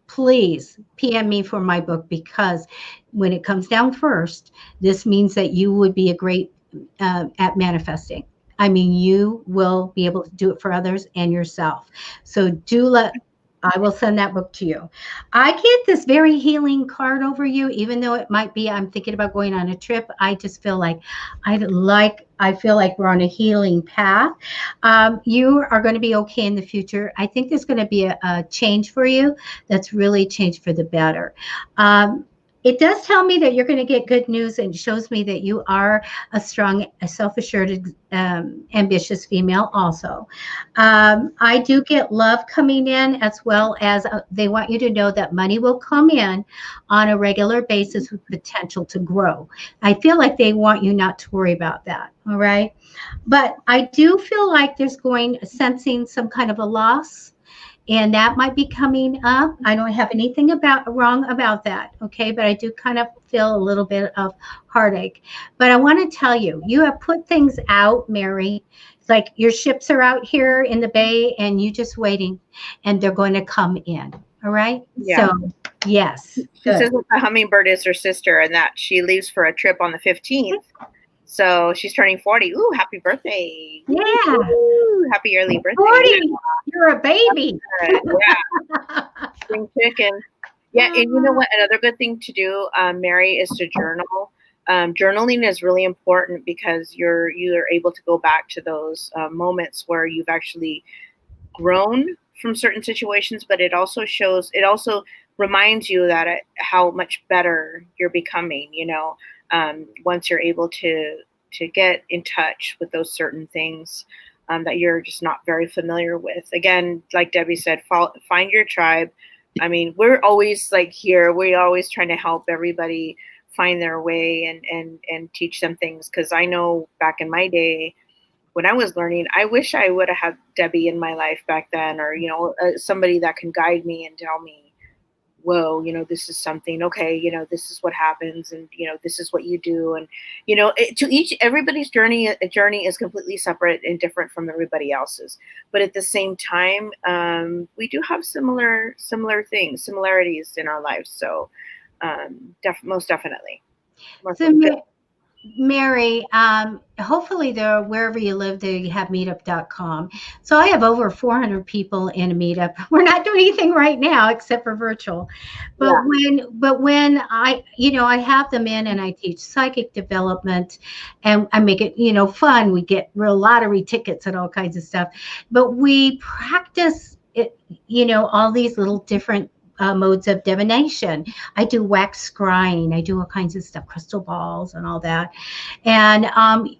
please PM me for my book, because when it comes down first, this means that you would be a great at manifesting. I mean, you will be able to do it for others and yourself. So I will send that book to you. I get this very healing card over you, even though it might be, I'm thinking about going on a trip. I just feel like I feel like we're on a healing path. You are going to be okay in the future. I think there's going to be a change for you that's really changed for the better. It does tell me that you're going to get good news, and shows me that you are a strong, self-assured, ambitious female also. I do get love coming in, as well as they want you to know that money will come in on a regular basis with potential to grow. I feel like they want you not to worry about that. All right. But I do feel like there's sensing some kind of a loss. And that might be coming up. I don't have anything wrong about that, okay? But I do kind of feel a little bit of heartache. But I want to tell you, you have put things out, Mary. It's like your ships are out here in the bay, and you just waiting, and they're going to come in. All right? Yeah. So Yes. She says that the hummingbird is her sister and that she leaves for a trip on the 15th. So she's turning 40. Ooh, happy birthday. Yeah. Ooh, happy early birthday. 40. You're a baby. Yeah. Spring chicken. Yeah, and you know what? Another good thing to do, Mary, is to journal. Journaling is really important because you are able to go back to those moments where you've actually grown from certain situations, but it also reminds you that how much better you're becoming, once you're able to get in touch with those certain things that you're just not very familiar with. Again, like Debbie said, find your tribe. I mean, we're always we're always trying to help everybody find their way and teach them things. Because I know back in my day, when I was learning, I wish I would have had Debbie in my life back then, or, somebody that can guide me and tell me, whoa, this is something, okay, this is what happens, and, this is what you do. And, everybody's journey is completely separate and different from everybody else's. But at the same time, we do have similarities in our lives. So most definitely. So, Mary, hopefully wherever you live there, you have meetup.com. So I have over 400 people in a meetup. We're not doing anything right now except for virtual. But when I have them in and I teach psychic development and I make it, fun. We get real lottery tickets and all kinds of stuff. But we practice it, all these little different modes of divination. I do wax scrying. I do all kinds of stuff, crystal balls and all that. And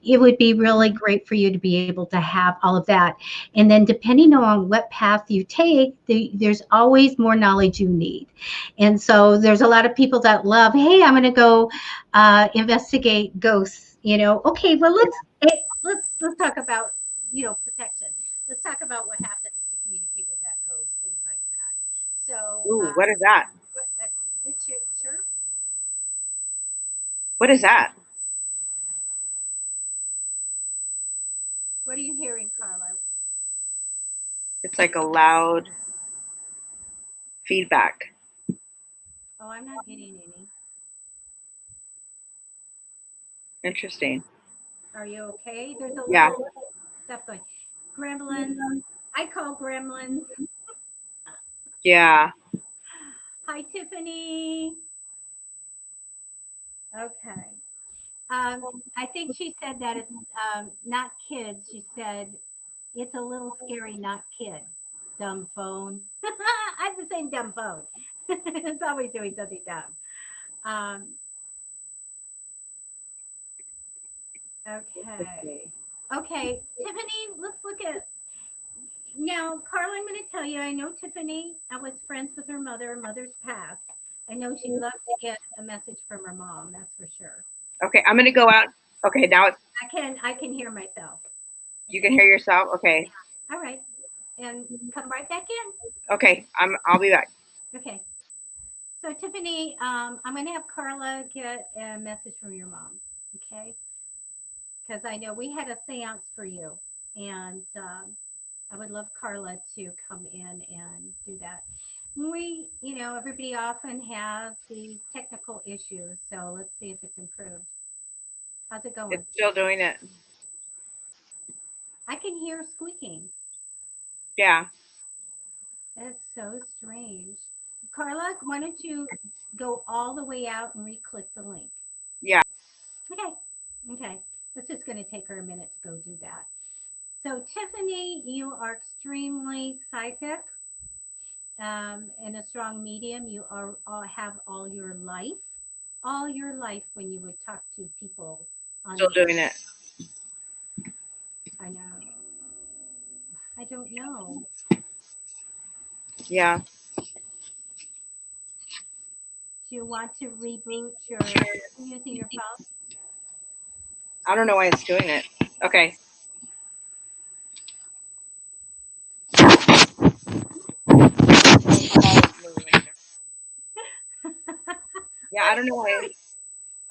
it would be really great for you to be able to have all of that. And then depending on what path you take, there's always more knowledge you need. And so there's a lot of people that love, hey, I'm going to go investigate ghosts. Okay, well, let's talk about, protection. Let's talk about what happens to communicate with that ghost, things like that. So, ooh, what is that? Sure. What is that? What are you hearing, Carla? It's like a loud feedback. Oh, I'm not getting any. Interesting. Are you okay? There's a Yeah. little stuff going. Gremlins. I call gremlins. Yeah. Hi, Tiffany. Okay. I think she said that it's not kids. She said it's a little scary, not kid. Dumb phone. I'm the same dumb phone. It's always doing something dumb. Um, okay. Okay, Tiffany, let's look at now. Carla, I'm going to tell you, I know Tiffany. I was friends with her mother. Her mother's passed. I know she'd love to get a message from her mom. That's for sure. Okay, I'm going to go out. Okay, now it's. I can hear myself. You can hear yourself. Okay. All right, and come right back in. Okay, I'll be back. Okay. So Tiffany, I'm going to have Carla get a message from your mom. Okay. Because I know we had a seance for you, and I would love Carla to come in and do that. Everybody often has these technical issues, so let's see if it's improved. How's it going? It's still doing it. I can hear squeaking. Yeah. That's so strange. Carla, why don't you go all the way out and re-click the link? Yeah. Okay. Okay. It's just going to take her a minute to go do that. So, Tiffany, you are extremely psychic and a strong medium. You have all your life when you would talk to people. Still doing it. I know. I don't know. Yeah. Do you want to reboot using your phone? I don't know why it's doing it. Okay. Yeah, I don't know why.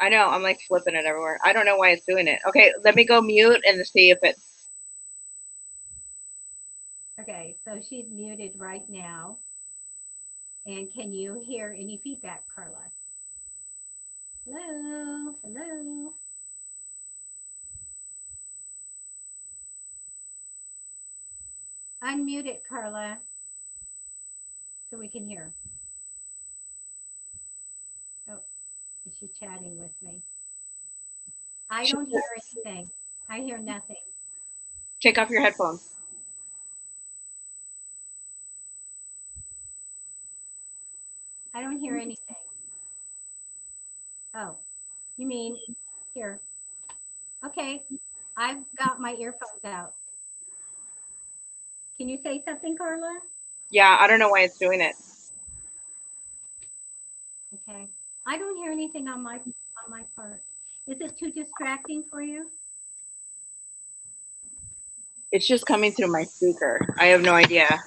I know. I'm like flipping it everywhere. I don't know why it's doing it. Okay, let me go mute and see if it. Okay, so she's muted right now. And can you hear any feedback, Carla? Hello, hello. Unmute it, Carla, so we can hear. Oh, is she chatting with me? I don't hear anything. I hear nothing. Take off your headphones. I don't hear anything. Oh, you mean here? Okay, I've got my earphones out. Can you say something, Carla? Yeah, I don't know why it's doing it. Okay, I don't hear anything on my part. Is it too distracting for you? It's just coming through my speaker. I have no idea.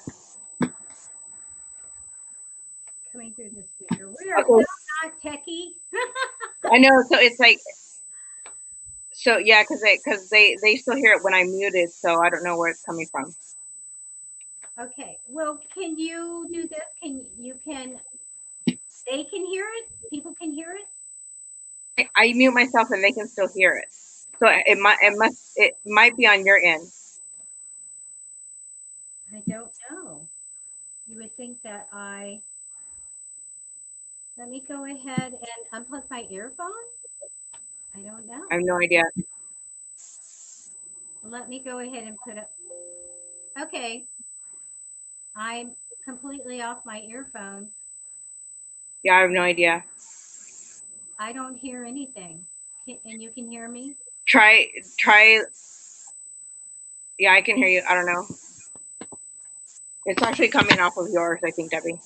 Coming through the speaker. We are so not techie. I know. So it's like, so yeah, because they still hear it when I'm muted. So I don't know where it's coming from. Okay. Well, can you do this? They can hear it? People can hear it? I mute myself and they can still hear it. So it might be on your end. I don't know. You would think that let me go ahead and unplug my earphone. I don't know. I have no idea. Let me go ahead and put it. Okay. I'm completely off my earphones. Yeah, I have no idea. I don't hear anything. And you can hear me? Try. Yeah, I can hear you. I don't know. It's actually coming off of yours, I think, Debbie.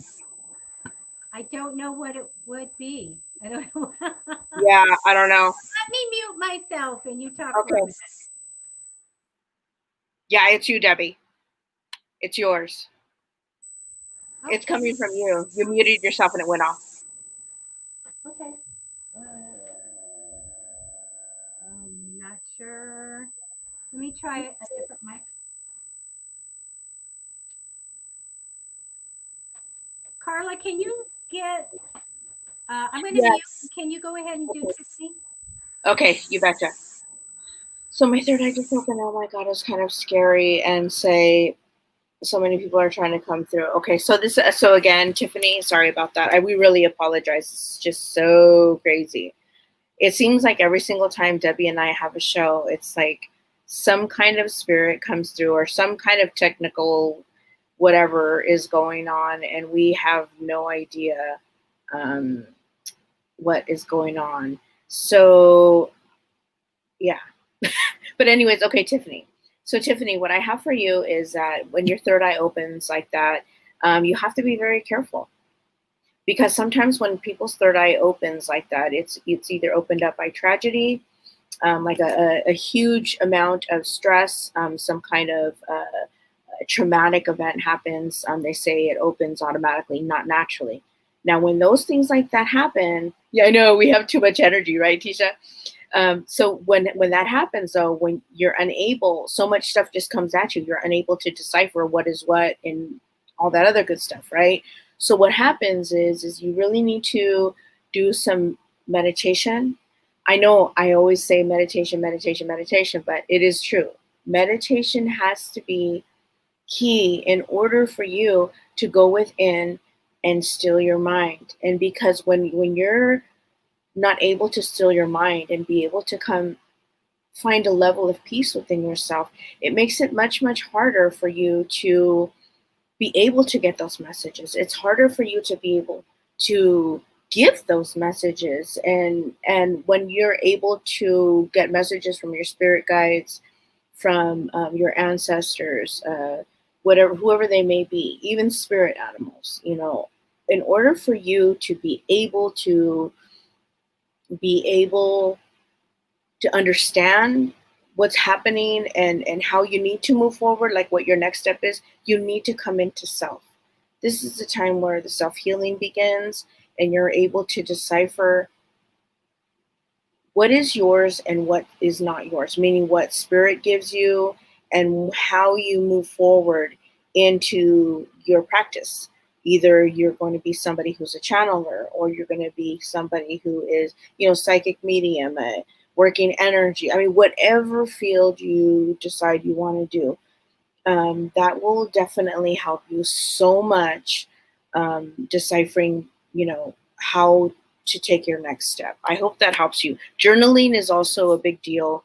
I don't know what it would be. I don't know. Yeah, I don't know. Let me mute myself and you talk Okay. for a minute. Yeah, it's you, Debbie. It's yours. Okay. It's coming from you. You muted yourself and it went off. Okay. I'm not sure. Let me try a different mic. Carla, can you get? I'm going to mute. Can you go ahead and do Tiffany? Okay, you betcha. So my third eye just opened. Oh my God, it's kind of scary and say so many people are trying to come through. Okay, so again, Tiffany, sorry about that. We really apologize. It's just so crazy. It seems like every single time Debbie and I have a show, it's like some kind of spirit comes through or some kind of technical whatever is going on, and we have no idea what is going on. So, yeah. But anyways, okay, Tiffany. So Tiffany, what I have for you is that when your third eye opens like that, you have to be very careful because sometimes when people's third eye opens like that, it's either opened up by tragedy, like a huge amount of stress, some kind of traumatic event happens. They say it opens automatically, not naturally. Now, when those things like that happen, yeah, I know we have too much energy, right, Tisha? So when that happens, though, when you're unable, so much stuff just comes at you. You're unable to decipher what is what and all that other good stuff, right? So what happens is you really need to do some meditation. I know I always say meditation, meditation, meditation, but it is true. Meditation has to be key in order for you to go within and still your mind. And because when you're not able to still your mind and be able to find a level of peace within yourself, it makes it much, much harder for you to be able to get those messages. It's harder for you to be able to give those messages. And when you're able to get messages from your spirit guides, from your ancestors, whoever they may be, even spirit animals, in order for you to be able to understand what's happening and how you need to move forward, like what your next step is, you need to come into self. This is the time where the self-healing begins and you're able to decipher what is yours and what is not yours, meaning what spirit gives you and how you move forward into your practice. Either you're going to be somebody who's a channeler, or you're going to be somebody who is, psychic medium, working energy. I mean, whatever field you decide you want to do, that will definitely help you so much, deciphering, how to take your next step. I hope that helps you. Journaling is also a big deal.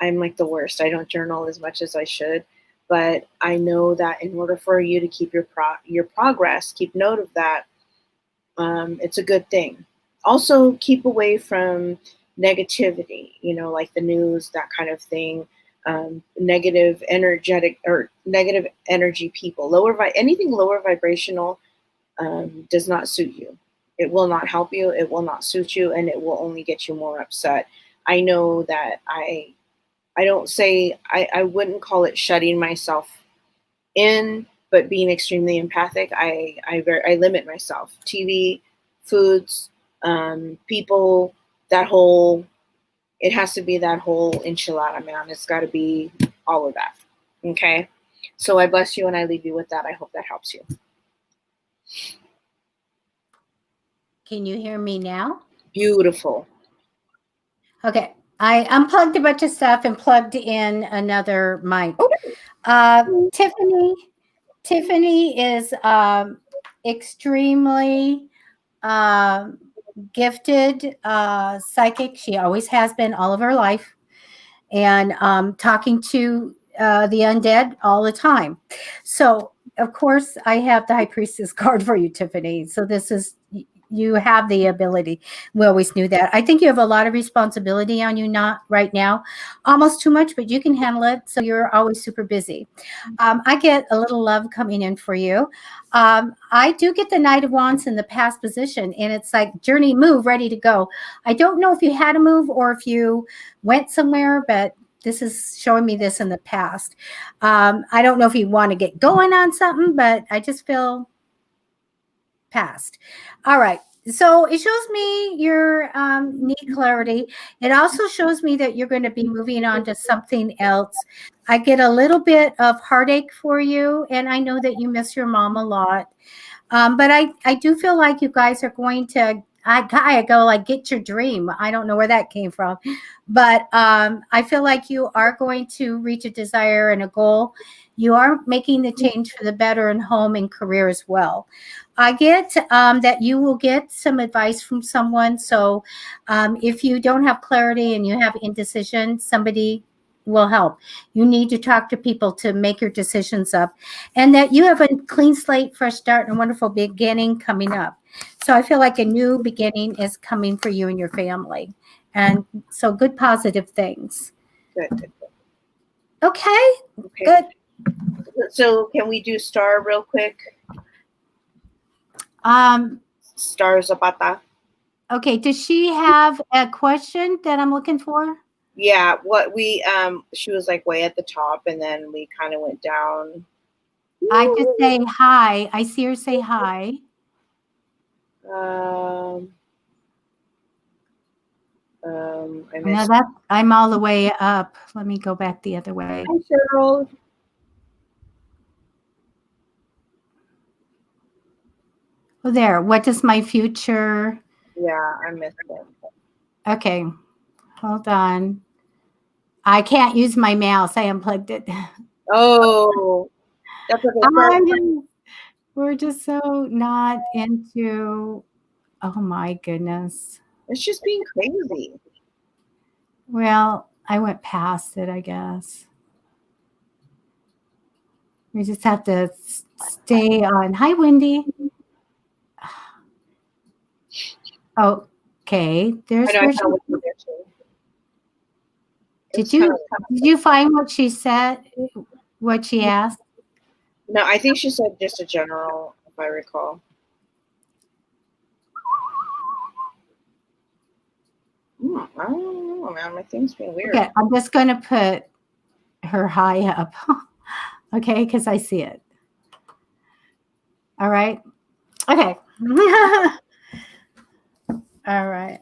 I'm like the worst. I don't journal as much as I should, but I know that in order for you to keep your progress, keep note of that, it's a good thing. Also, keep away from negativity, like the news, that kind of thing. Negative energy people. Anything lower vibrational does not suit you. It will not help you. It will not suit you, and it will only get you more upset. I know that I wouldn't call it shutting myself in, but being extremely empathic. I limit myself. TV, foods, people, it has to be that whole enchilada, man. It's got to be all of that. Okay. So I bless you and I leave you with that. I hope that helps you. Can you hear me now? Beautiful. Okay. I unplugged a bunch of stuff and plugged in another mic. Tiffany is extremely gifted psychic. She always has been all of her life, and talking to the undead all the time. So, of course, I have the High Priestess card for you, Tiffany. So you have the ability. We always knew that. I think you have a lot of responsibility on you, not right now, almost too much, but you can handle it. So you're always super busy. I get a little love coming in for you. I do get the Knight of Wands in the past position, and it's like journey, move, ready to go. I don't know if you had to move or if you went somewhere, but this is showing me this in the past. I don't know if you want to get going on something, but I just feel past. All right. So it shows me your need clarity. It also shows me that you're going to be moving on to something else. I get a little bit of heartache for you, and I know that you miss your mom a lot. But I do feel like you guys are going to, I go like, get your dream. I don't know where that came from. But I feel like you are going to reach a desire and a goal. You are making the change for the better in home and career as well. I get that you will get some advice from someone. So if you don't have clarity and you have indecision, somebody will help. You need to talk to people to make your decisions up, and that you have a clean slate, fresh start, and a wonderful beginning coming up. So I feel like a new beginning is coming for you and your family. And so good, positive things. Good. Okay. Good. So can we do Star real quick? Star Zapata. Okay. Does she have a question that I'm looking for? Yeah. She was like way at the top, and then we kind of went down. I just say hi. I see her say hi. I'm all the way up. Let me go back the other way. Hi, Cheryl. Oh, there. What does my future? Yeah, I missed it. Okay. Hold on. I can't use my mouse. I unplugged it. Oh, that's okay. We're just so not into, oh my goodness. It's just being crazy. Well, I went past it, I guess. We just have to stay on. Hi, Wendy. Okay. There's where she. Did you find what she said? What she asked? No, I think she said just a general, if I recall. I don't know, man. My thing's being weird. Okay, I'm just going to put her high up. Okay, because I see it. All right. Okay. All right.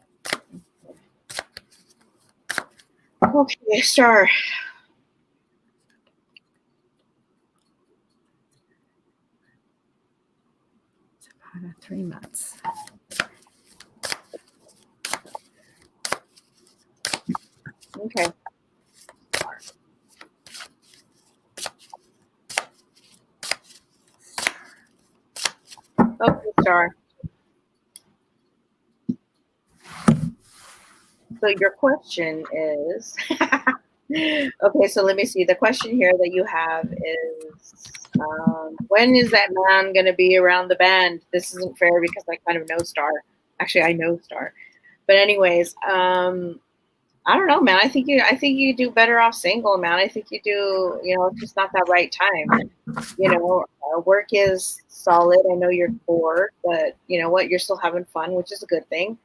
Okay, Star. 3 months. Okay. Okay, star. So your question is, okay, so let me see. The question here that you have is, when is that man going to be around the band? This isn't fair because I kind of know Star. Actually, I know Star. But anyways, I don't know, man. I think you do better off single, man. I think you do, it's just not that right time. Work is solid. I know you're bored, but you know what? You're still having fun, which is a good thing.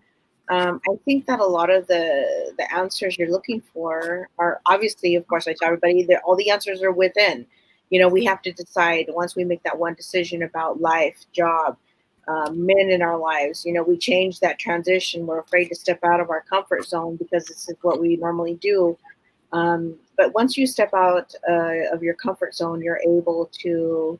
I think that a lot of the answers you're looking for are obviously, of course, I tell everybody that all the answers are within. We have to decide once we make that one decision about life, job, men in our lives. We change that transition. We're afraid to step out of our comfort zone because this is what we normally do. But once you step out of your comfort zone, you're able to,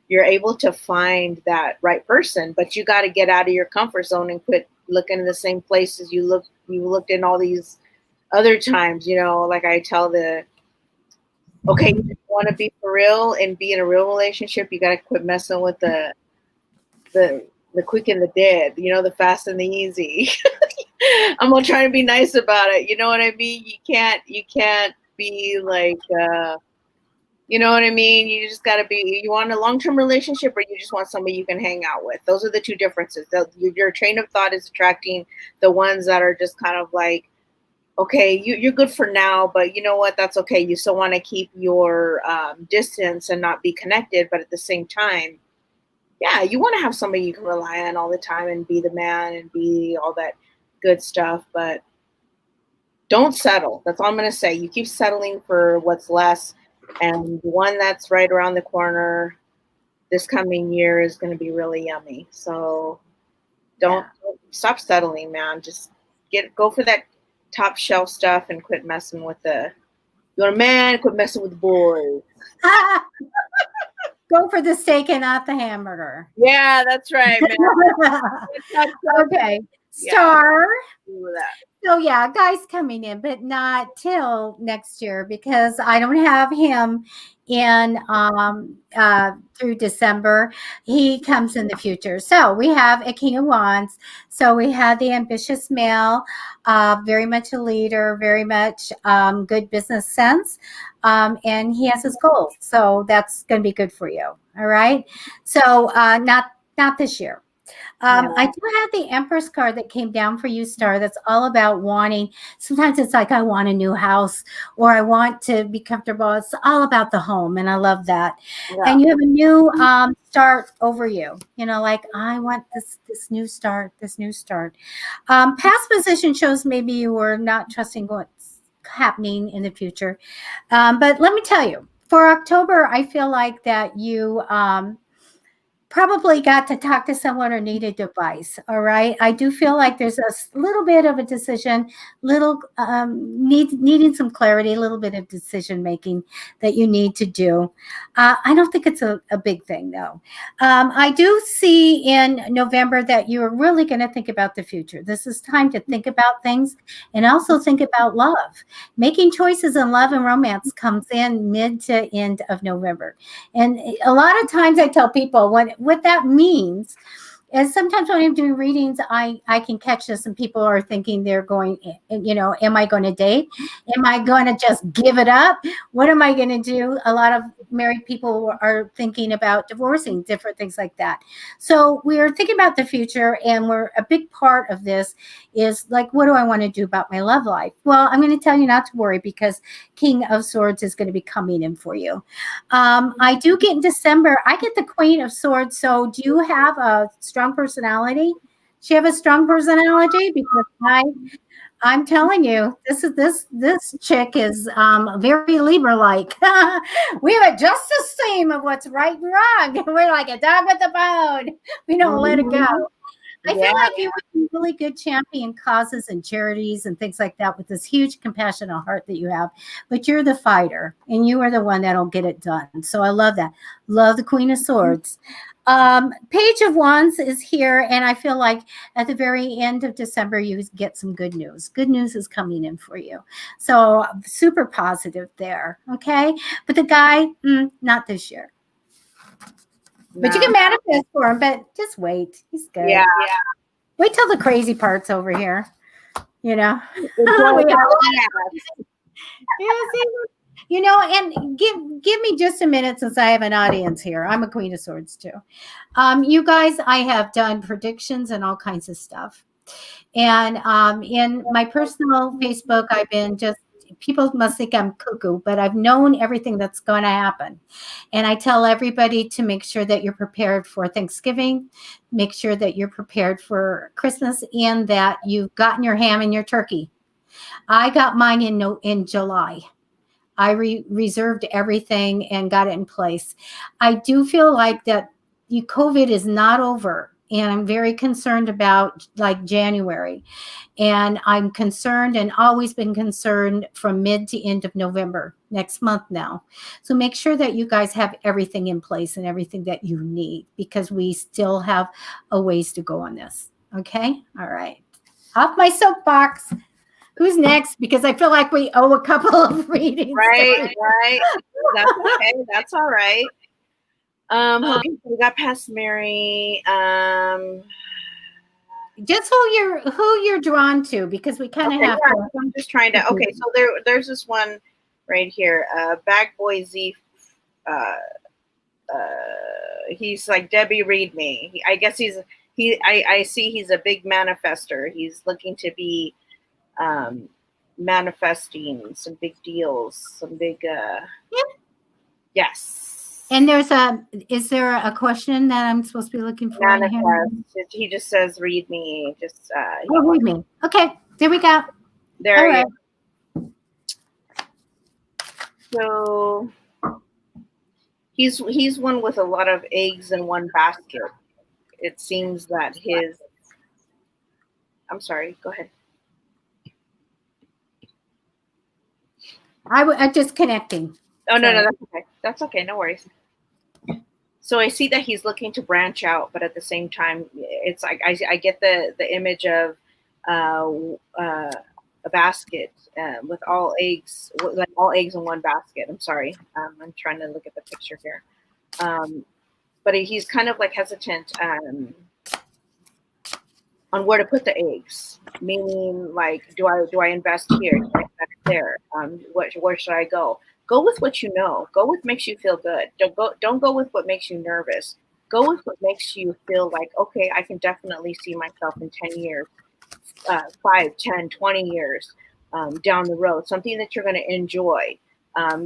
you're able to find that right person. But you got to get out of your comfort zone and quit looking in the same places you looked in all these other times. Like I tell okay, you want to be for real and be in a real relationship, you got to quit messing with the quick and the dead, the fast and the easy. I'm gonna try to be nice about it. You know what I mean? You can't be like, you know what I mean? You just gotta be, you want a long-term relationship or you just want somebody you can hang out with. Those are the two differences. Your train of thought is attracting the ones that are just kind of like, okay, you're good for now, but you know what? That's okay. You still want to keep your distance and not be connected, but at the same time, yeah, you want to have somebody you can rely on all the time and be the man and be all that good stuff, but don't settle. That's all I'm going to say. You keep settling for what's less, and the one that's right around the corner this coming year is going to be really yummy. So don't stop settling, man. Just go for that top shelf stuff and quit messing with you're a man, quit messing with the boys. Go for the steak and not the hamburger. Yeah, that's right, man. Okay. Star. So yeah, guys coming in, but not till next year because I don't have him in through December. He comes in the future. So we have a King of Wands. So we have the ambitious male, very much a leader, very much good business sense. And he has his goals. So that's going to be good for you. All right. So not this year. I do have the Empress card that came down for you, Star. That's all about wanting. Sometimes it's like I want a new house or I want to be comfortable. It's all about the home, and I love that. Yeah. And you have a new start over you. Like I want this new start. This new start. Past position shows maybe you were not trusting what's happening in the future. But let me tell you, for October, I feel like that you. Probably got to talk to someone or needed advice. All right. I do feel like there's a little bit of a decision, needing some clarity, a little bit of decision making that you need to do. I don't think it's a big thing, though. I do see in November that you're really going to think about the future. This is time to think about things and also think about love. Making choices in love and romance comes in mid to end of November. And a lot of times I tell people what that means is sometimes when I'm doing readings, I can catch this and people are thinking they're going, am I going to date? Am I going to just give it up? What am I going to do? A lot of married people are thinking about divorcing, different things like that. So we're thinking about the future, and a big part of this is like, what do I want to do about my love life? Well, I'm going to tell you not to worry because King of Swords is going to be coming in for you. I do get in December, I get the Queen of Swords. So do you have a strong personality? She have a strong personality? Because I'm telling you, this chick is very Libra-like. We have just the same of what's right and wrong. We're like a dog with a bone. We don't let it go. I feel like you would be really good champion causes and charities and things like that with this huge compassionate heart that you have. But you're the fighter, and you are the one that'll get it done. So I love that. Love the Queen of Swords. Page of Wands is here, and I feel like at the very end of December, you get some good news. Good news is coming in for you. So super positive there. Okay. But the guy, not this year. But you can manifest for him, but just wait. He's good. Yeah. Wait till the crazy part's over here. You know? You know, and give me just a minute since I have an audience here. I'm a Queen of Swords too. You guys, I have done predictions and all kinds of stuff. And in my personal Facebook, I've been just, people must think I'm cuckoo, but I've known everything that's going to happen. And I tell everybody to make sure that you're prepared for Thanksgiving, make sure that you're prepared for Christmas, and that you've gotten your ham and your turkey. I got mine in July. I reserved everything and got it in place. I do feel like that COVID is not over, and I'm very concerned about like January. And I'm concerned and always been concerned from mid to end of November, next month now. So make sure that you guys have everything in place and everything that you need, because we still have a ways to go on this. Okay? All right. Off my soapbox. Who's next? Because I feel like we owe a couple of readings. Right. That's okay. That's all right. Okay, so we got past Mary. Just who you're drawn to, because we kind of have to. I'm just trying to. Okay, so there's this one right here. Bag Boy Z. He's like, Debbie, read me. I guess I see he's a big manifester. He's looking to be manifesting some big deals, some big yes. And is there a question that I'm supposed to be looking for? Manifest. He just says, read me. Just read me. Okay, there we go. There you go. So he's one with a lot of eggs in one basket. It seems that I'm sorry, go ahead. I'm just connecting. Oh, no, that's okay. That's okay. No worries. So I see that he's looking to branch out, but at the same time, it's like I get the image of a basket with all eggs in one basket. I'm sorry. I'm trying to look at the picture here. But he's kind of like hesitant on where to put the eggs, meaning like, do I invest here? Do I invest there? Where should I go? Go with what you know. Go with what makes you feel good. Don't go with what makes you nervous. Go with what makes you feel like, okay, I can definitely see myself in 10 years, 5, 10, 20 years down the road, something that you're going to enjoy.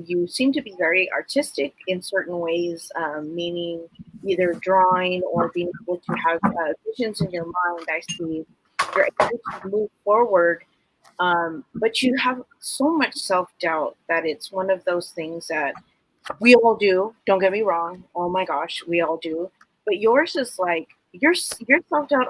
You seem to be very artistic in certain ways, meaning either drawing or being able to have visions in your mind. I see you're able to move forward, but you have so much self-doubt that it's one of those things that we all do. Don't get me wrong. Oh my gosh, we all do. But yours is like your self-doubt.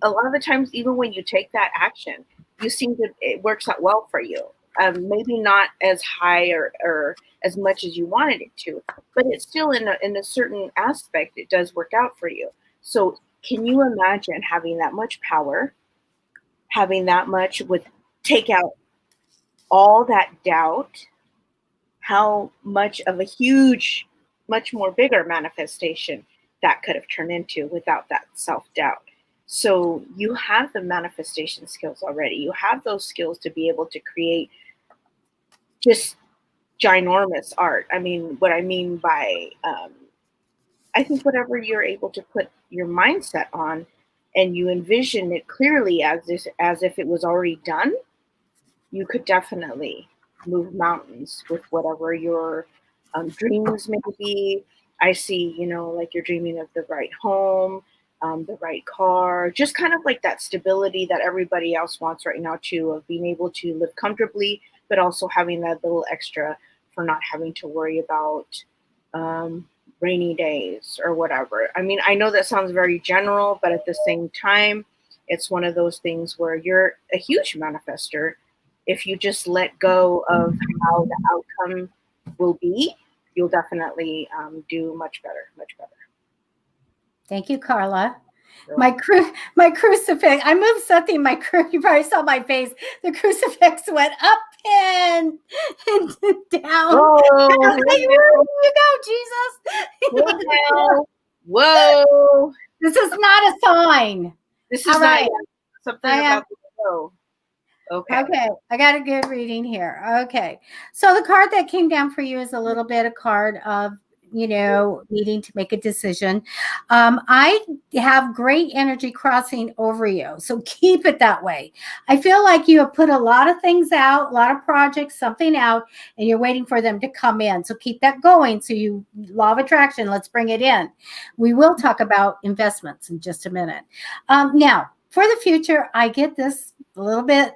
A lot of the times, even when you take that action, it works out well for you. Maybe not as high or as much as you wanted it to, but it's still in a certain aspect, it does work out for you. So can you imagine having that much power, having that much take out all that doubt, how much of a huge, much more bigger manifestation that could have turned into without that self-doubt. So you have the manifestation skills already. You have those skills to be able to create just ginormous art. I mean, what I mean by, I think whatever you're able to put your mindset on and you envision it clearly as if it was already done, you could definitely move mountains with whatever your dreams may be. I see, like you're dreaming of the right home, the right car, just kind of like that stability that everybody else wants right now too, of being able to live comfortably, but also having that little extra for not having to worry about rainy days or whatever. I mean, I know that sounds very general, but at the same time, it's one of those things where you're a huge manifester. If you just let go of how the outcome will be, you'll definitely do much better, much better. Thank you, Carla. You're My welcome. my crucifix. I moved something. You probably saw my face. The crucifix went up and down. And I Whoa, was hey like, now, "Where you go, hey Jesus?" now. Whoa. This is not a sign. This All is not right, yet something I have. about the show. Okay. Okay, I got a good reading here. Okay, so the card that came down for you is a little bit a card of, needing to make a decision. I have great energy crossing over you, so keep it that way. I feel like you have put a lot of things out, a lot of projects, something out, and you're waiting for them to come in. So keep that going. So you, law of attraction, let's bring it in. We will talk about investments in just a minute. Now, for the future, I get this a little bit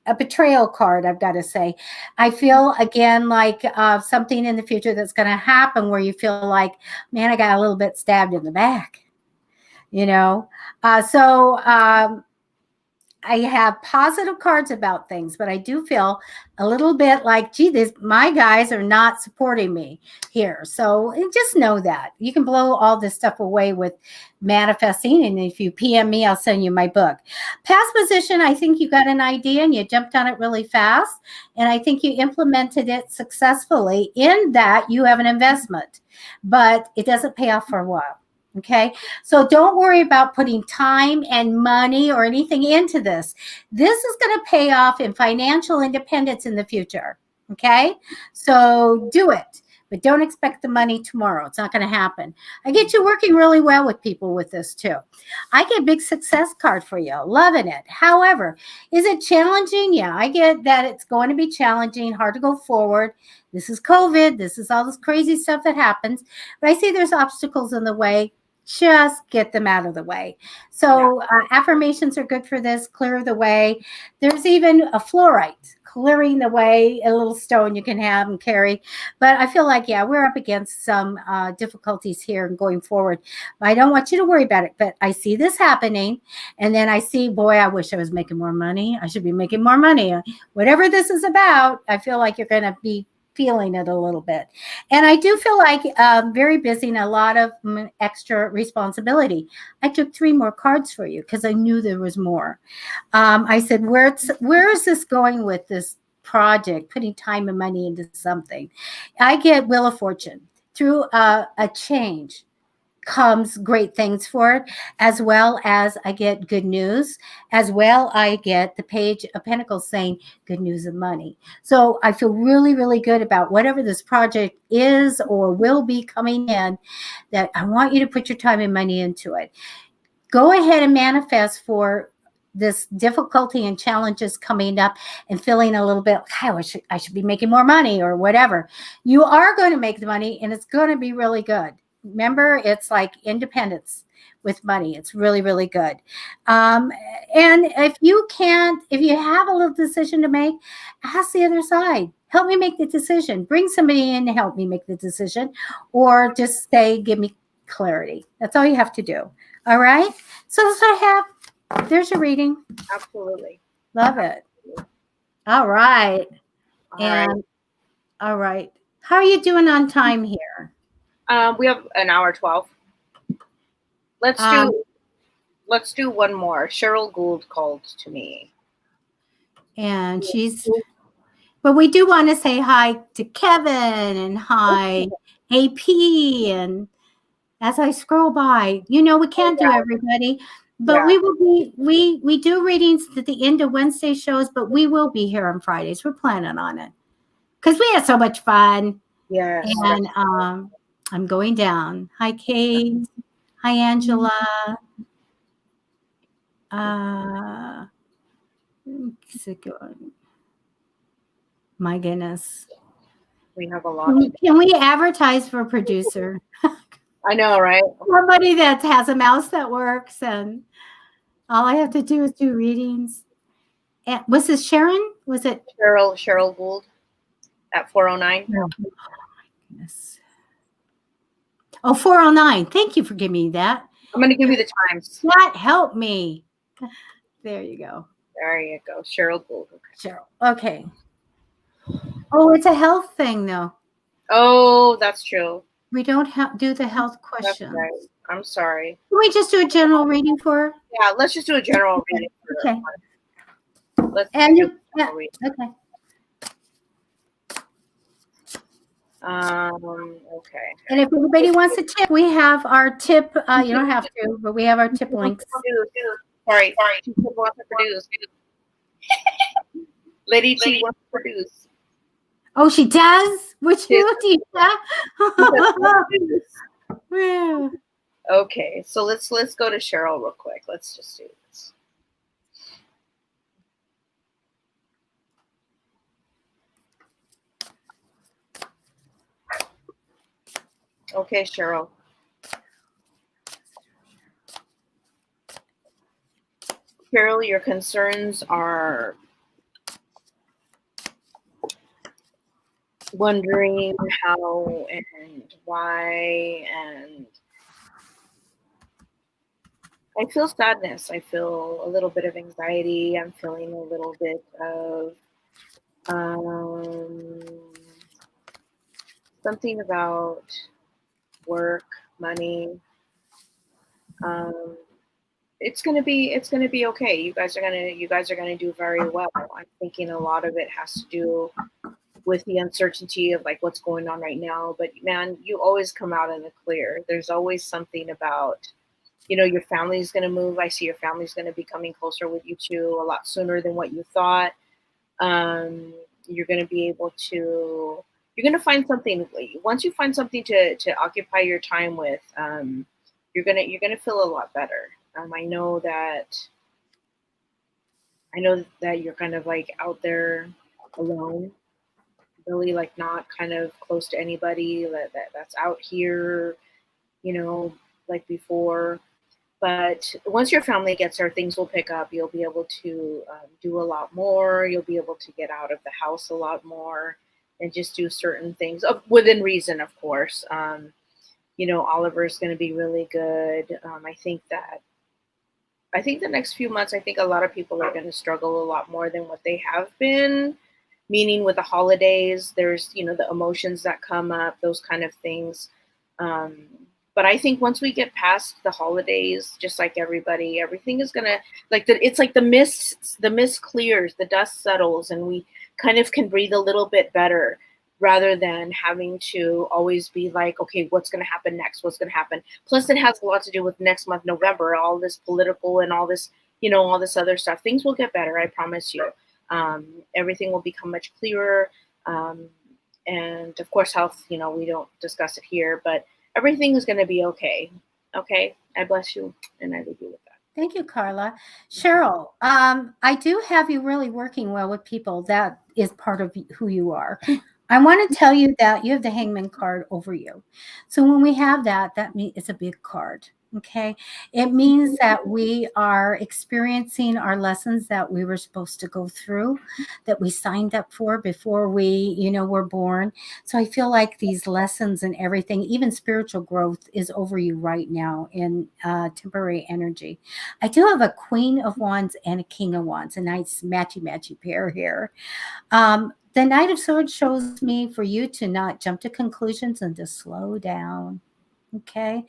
a betrayal card, I've got to say. I feel again like something in the future that's going to happen where you feel like, man, I got a little bit stabbed in the back, you know? So I have positive cards about things, but I do feel a little bit like, gee, my guys are not supporting me here. So just know that. You can blow all this stuff away with manifesting. And if you PM me, I'll send you my book. Past position, I think you got an idea and you jumped on it really fast. And I think you implemented it successfully in that you have an investment, but it doesn't pay off for a while. Okay. So don't worry about putting time and money or anything into this. This is going to pay off in financial independence in the future. Okay. So do it, but don't expect the money tomorrow. It's not going to happen. I get you working really well with people with this too. I get a big success card for you. Loving it. However, is it challenging? Yeah, I get that it's going to be challenging, hard to go forward. This is COVID. This is all this crazy stuff that happens. But I see there's obstacles in the way. Just get them out of the way. Yeah. So affirmations are good for this. Clear the way. There's even a fluorite clearing the way, a little stone you can have and carry. But I feel like, yeah, we're up against some difficulties here and going forward. I don't want you to worry about it, but I see this happening. And then I see, boy, I wish I was making more money. I should be making more money. Whatever this is about, I feel like you're going to be feeling it a little bit. And I do feel like very busy and a lot of extra responsibility. I took 3 more cards for you because I knew there was more. I said, where is this going with this project, putting time and money into something? I get Wheel of Fortune. Through a change comes great things for it, as well as I get good news, as well I get the Page of Pentacles saying good news of money. So I feel really, really good about whatever this project is or will be coming in, that I want you to put your time and money into it. Go ahead and manifest for this difficulty and challenges coming up and feeling a little bit like, I should be making more money or whatever. You are going to make the money and it's going to be really good. Remember, it's like independence with money. It's really, really good. And if you have a little decision to make, ask the other side. Help me make the decision. Bring somebody in to help me make the decision, or just say, give me clarity. That's all you have to do. All right. So that's what I have. There's your reading. Absolutely. Love it. All right. All right. And all right. How are you doing on time here? We have an hour 12. Um, Let's do one more. Cheryl Gould called to me. and but we do want to say hi to Kevin and hi AP. And as I scroll by, we can't do everybody, but Yeah. we do readings at the end of Wednesday shows, but we will be here on Fridays. We're planning on it because we had so much fun. Yes. And I'm going down. Hi, Kate. Hi, Angela. My goodness. We have a lot. Can we advertise for a producer? I know, right? Somebody that has a mouse that works, and all I have to do is do readings. And was this Sharon? Was it Cheryl Gould at 409? No. Oh, my goodness. Oh, 409. Thank you for giving me that. I'm going to give you the times. That helped me. There you go. There you go. Cheryl Gould. Okay. Cheryl. Okay. Oh, it's a health thing, though. Oh, that's true. We don't do the health That's questions. right. I'm sorry. Can we just do a general reading for her? Yeah, let's just do a general reading. Okay. Let's And do a yeah, general reading. okay. Okay. And if anybody wants a tip, we have our tip. You don't have to, but we have our tip links. Sorry. People want to produce. Lady T wants to produce. Oh, she does? Which Yes. you, yeah. Okay, so let's go to Cheryl real quick. Let's just do this. Okay, Cheryl. Cheryl, your concerns are wondering how and why, and I feel sadness. I feel a little bit of anxiety. I'm feeling a little bit of something about work, money. It's gonna be okay. You guys are gonna do very well. I'm thinking a lot of it has to do with the uncertainty of like what's going on right now. But man, you always come out in the clear. There's always something about, your family's gonna move. I see your family's gonna be coming closer with you too, a lot sooner than what you thought. You're gonna be able to. You're gonna find something. Once you find something to occupy your time with, you're gonna feel a lot better. I know that you're kind of like out there alone, really like not kind of close to anybody that's out here, like before. But once your family gets there, things will pick up. You'll be able to do a lot more. You'll be able to get out of the house a lot more and just do certain things within reason, of course. Oliver's going to be really good. I think the next few months, I think a lot of people are going to struggle a lot more than what they have been, meaning with the holidays, there's, the emotions that come up, those kind of things. But I think once we get past the holidays, just like everybody, everything is going to, it's like the mist clears, the dust settles, and we kind of can breathe a little bit better, rather than having to always be like, okay, what's going to happen next? What's going to happen? Plus, it has a lot to do with next month, November, all this political and all this, all this other stuff. Things will get better, I promise you. Everything will become much clearer. And of course, health, we don't discuss it here, but everything is going to be okay. Okay. I bless you, and I leave you with that. Thank you, Carla. Cheryl, I do have you really working well with people. That is part of who you are. I want to tell you that you have the Hangman card over you. So when we have that means it's a big card. Okay. It means that we are experiencing our lessons that we were supposed to go through, that we signed up for before we, were born. So I feel like these lessons and everything, even spiritual growth, is over you right now in temporary energy. I do have a Queen of Wands and a King of Wands, a nice matchy pair here. The Knight of Swords shows me for you to not jump to conclusions and to slow down. Okay.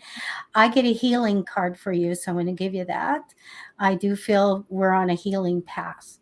I get a healing card for you, so I'm going to give you that. I do feel we're on a healing path.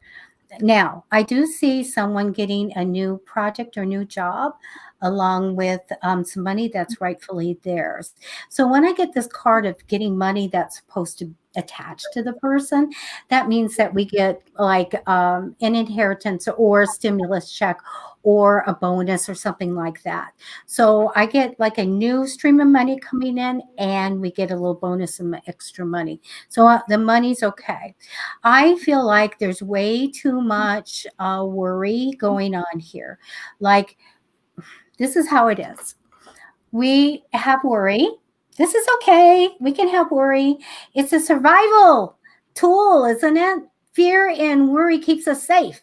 Now, I do see someone getting a new project or new job along with some money that's rightfully theirs. So when I get this card of getting money that's supposed to attach to the person, that means that we get like an inheritance or a stimulus check or a bonus or something like that. So I get like a new stream of money coming in, and we get a little bonus and extra money. So the money's okay. I feel like there's way too much worry going on here. Like, this is how it is. We have worry. This is okay. We can have worry. It's a survival tool, isn't it? Fear and worry keeps us safe.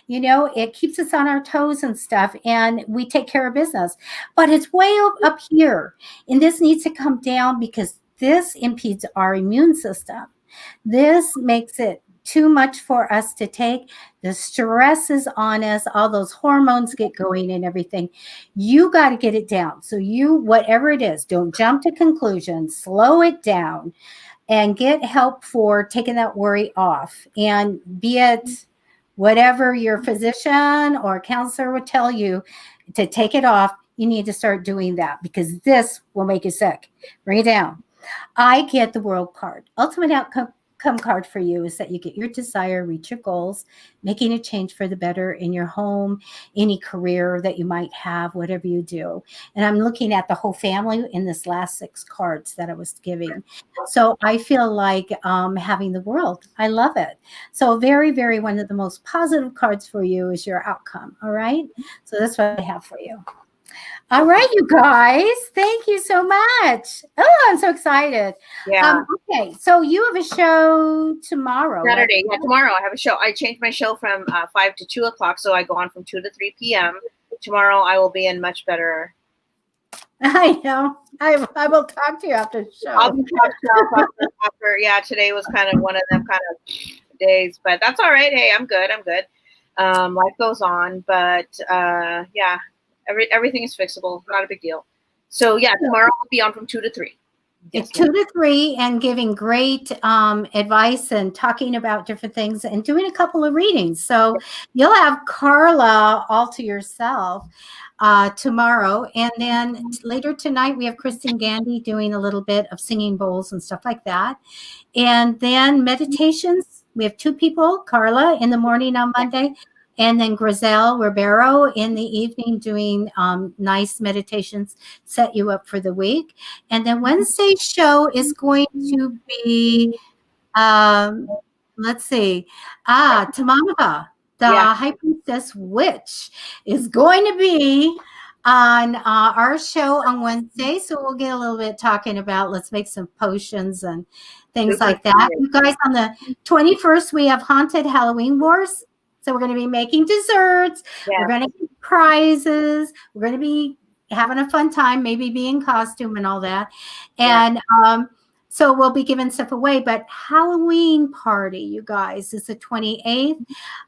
It keeps us on our toes and stuff, and we take care of business. But it's way up here, and this needs to come down because this impedes our immune system. This makes it too much for us to take. The stress is on us. All those hormones get going and everything. You got to get it down. So whatever it is, don't jump to conclusions. Slow it down and get help for taking that worry off. And be it whatever your physician or counselor would tell you to take it off, you need to start doing that, because this will make you sick. Bring it down. I get the world card. Ultimate outcome card for you is that you get your desire, reach your goals, making a change for the better in your home, any career that you might have, whatever you do. And I'm looking at the whole family in this last 6 cards that I was giving. So I feel like having the world. I love it. So very, very, one of the most positive cards for you is your outcome. All right. So that's what I have for you. All right, you guys. Thank you so much. Oh, I'm so excited. Yeah. Okay, so you have a show tomorrow. Saturday. Right? Yeah, tomorrow I have a show. I changed my show from 5 to 2 o'clock, so I go on from 2 to 3 p.m. Tomorrow I will be in much better. I know. I will talk to you after the show. I'll be talking after. Yeah, today was kind of one of them kind of days, but that's all right. Hey, I'm good. Life goes on, but yeah. Everything is fixable. Not a big deal. So yeah, tomorrow I'll be on from 2 to 3. It's 2 to 3, and giving great advice and talking about different things and doing a couple of readings. So you'll have Carla all to yourself tomorrow. And then later tonight, we have Kristen Gandy doing a little bit of singing bowls and stuff like that. And then meditations. We have 2 people, Carla in the morning on Monday, and then Grizel Ribeiro in the evening doing nice meditations, set you up for the week. And then Wednesday's show is going to be, let's see, Tamanga, the High Priestess Witch, is going to be on our show on Wednesday. So we'll get a little bit talking about, let's make some potions and things like that. You guys, on the 21st, we have Haunted Halloween Wars. So we're going to be making desserts. Yeah. We're going to get prizes. We're going to be having a fun time, maybe be in costume and all that. And so we'll be giving stuff away. But Halloween party, you guys, is the 28th.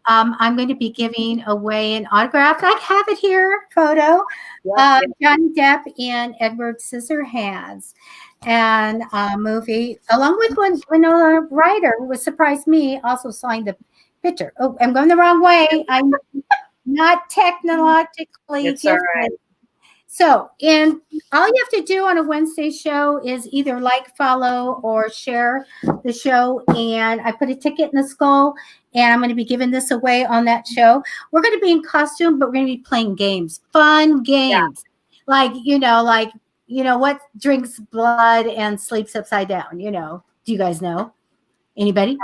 I'm going to be giving away an autograph. I have it here, photo. Johnny Depp and Edward Scissorhands. And movie, along with Winona Ryder, who surprised me, also signed the picture. Oh, I'm going the wrong way. I'm not technologically gifted. Right. So, and all you have to do on a Wednesday show is either like, follow, or share the show. And I put a ticket in the skull, and I'm going to be giving this away on that show. We're going to be in costume, but we're going to be playing games, fun games. Yeah. Like, what drinks blood and sleeps upside down? Do you guys know? Anybody?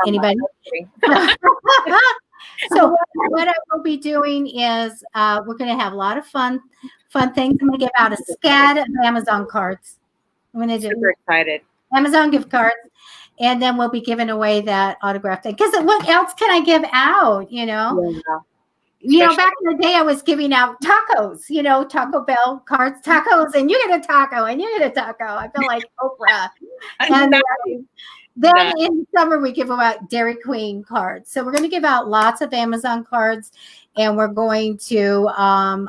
So what I will be doing is we're going to have a lot of fun things. I'm going to give out a scad of Amazon cards. I'm going to do super excited. Amazon gift cards, and then we'll be giving away that autograph thing. Because what else can I give out? Back in the day, I was giving out tacos. Taco Bell cards, tacos, and you get a taco, and you get a taco. I feel like Oprah. And then in the summer, we give out Dairy Queen cards. So we're going to give out lots of Amazon cards. And we're going to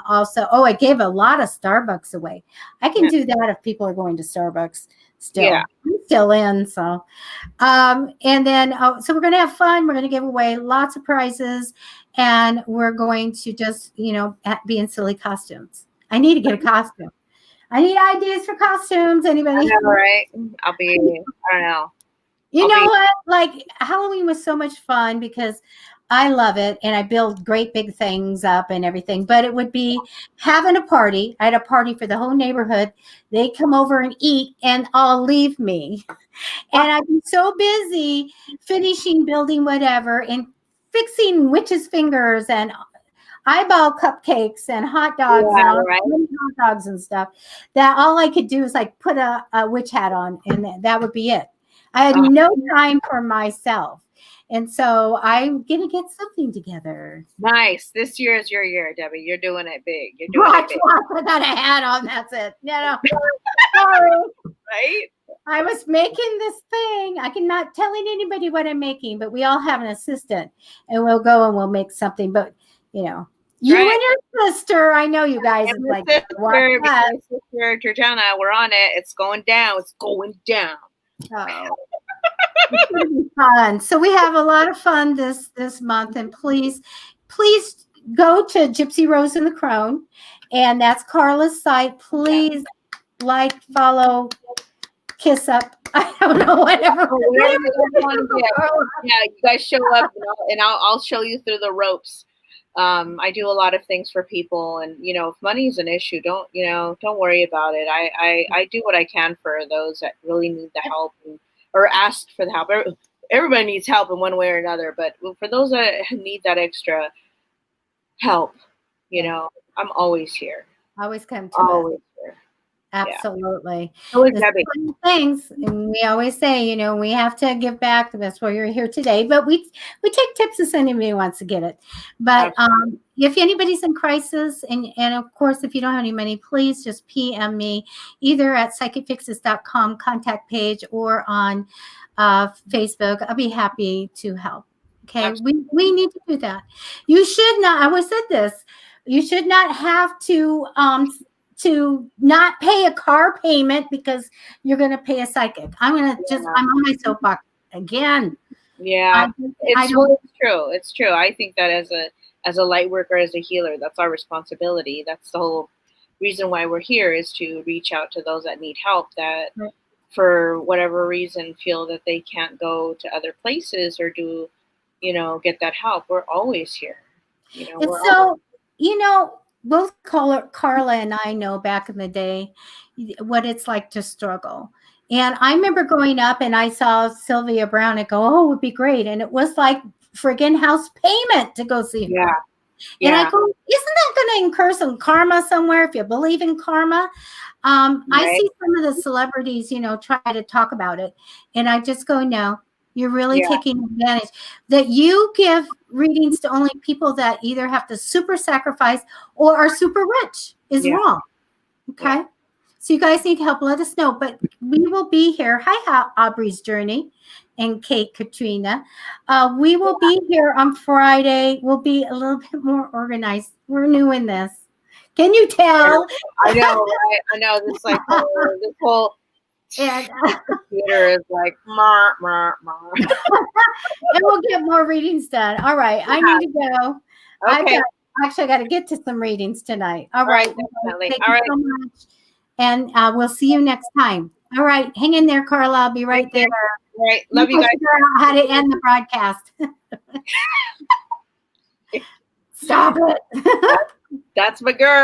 also, I gave a lot of Starbucks away. I can do that if people are going to Starbucks still. Yeah. I'm still in. So, and then, so we're going to have fun. We're going to give away lots of prizes. And we're going to just, be in silly costumes. I need to get a costume. I need ideas for costumes. Anybody? I know, right? I don't know. You know what? Like, Halloween was so much fun because I love it, and I build great big things up and everything. But it would be having a party. I had a party for the whole neighborhood. They come over and eat, and all leave me. And I'd be so busy finishing building whatever and fixing witches' fingers and eyeball cupcakes and hot dogs and hot dogs and stuff, that all I could do is like put a witch hat on, and that would be it. I had no time for myself. And so I'm going to get something together. Nice. This year is your year, Debbie. You're doing it big. You're doing it big. I got a hat on. That's it. No. Sorry. Right? I was making this thing. I cannot telling anybody what I'm making, but we all have an assistant, and we'll go and we'll make something. But you know, you Right. and your sister, I know you guys And is my like, sister, Georgiana, we're on it. It's going down. It's going down. oh. It's gonna be fun. So we have a lot of fun this month, and please go to Gypsy Rose and the Crone, and that's Carla's site. Please like, follow, kiss up. I don't know, whatever. Whatever you want to do. Yeah, you guys show up, and I'll show you through the ropes. I do a lot of things for people, and if money is an issue, don't worry about it. I do what I can for those that really need the help or ask for the help. Everybody needs help in one way or another, but for those that need that extra help, I'm always here. Always come to always us. Here. Absolutely. Yeah. Things, and we always say, we have to give back. That's why you're here today. But we take tips if anybody wants to get it. But if anybody's in crisis, and of course, if you don't have any money, please just PM me either at psychicfixes.com contact page or on Facebook. I'll be happy to help. Okay, we need to do that. You should not. I always said this. You should not have to not pay a car payment because you're going to pay a psychic. I'm on my soapbox again. Yeah, it's true. It's true. I think that as a light worker, as a healer, that's our responsibility. That's the whole reason why we're here, is to reach out to those that need help, that for whatever reason feel that they can't go to other places or get that help. We're always here. Both Carla and I know back in the day what it's like to struggle. And I remember growing up and I saw Sylvia Brown and go, oh, it would be great. And it was like friggin' house payment to go see her. Yeah. And I go, isn't that going to incur some karma somewhere if you believe in karma? I see some of the celebrities, try to talk about it. And I just go, no. You're really taking advantage that you give readings to only people that either have to super sacrifice or are super rich is wrong. Okay. Yeah. So you guys need help. Let us know. But we will be here. Hi, Aubrey's Journey and Kate Katrina. We will be here on Friday. We'll be a little bit more organized. We're new in this. Can you tell? I know. Right? I know. This whole and computer is like and we'll get more readings done. All right, I need to go. Okay. I got to get to some readings tonight. All right, definitely. Thank you so much, and we'll see you next time. All right, hang in there, Carla. I'll be right there. All right, love you guys. Figure out how to end the broadcast. Stop it. That's my girl.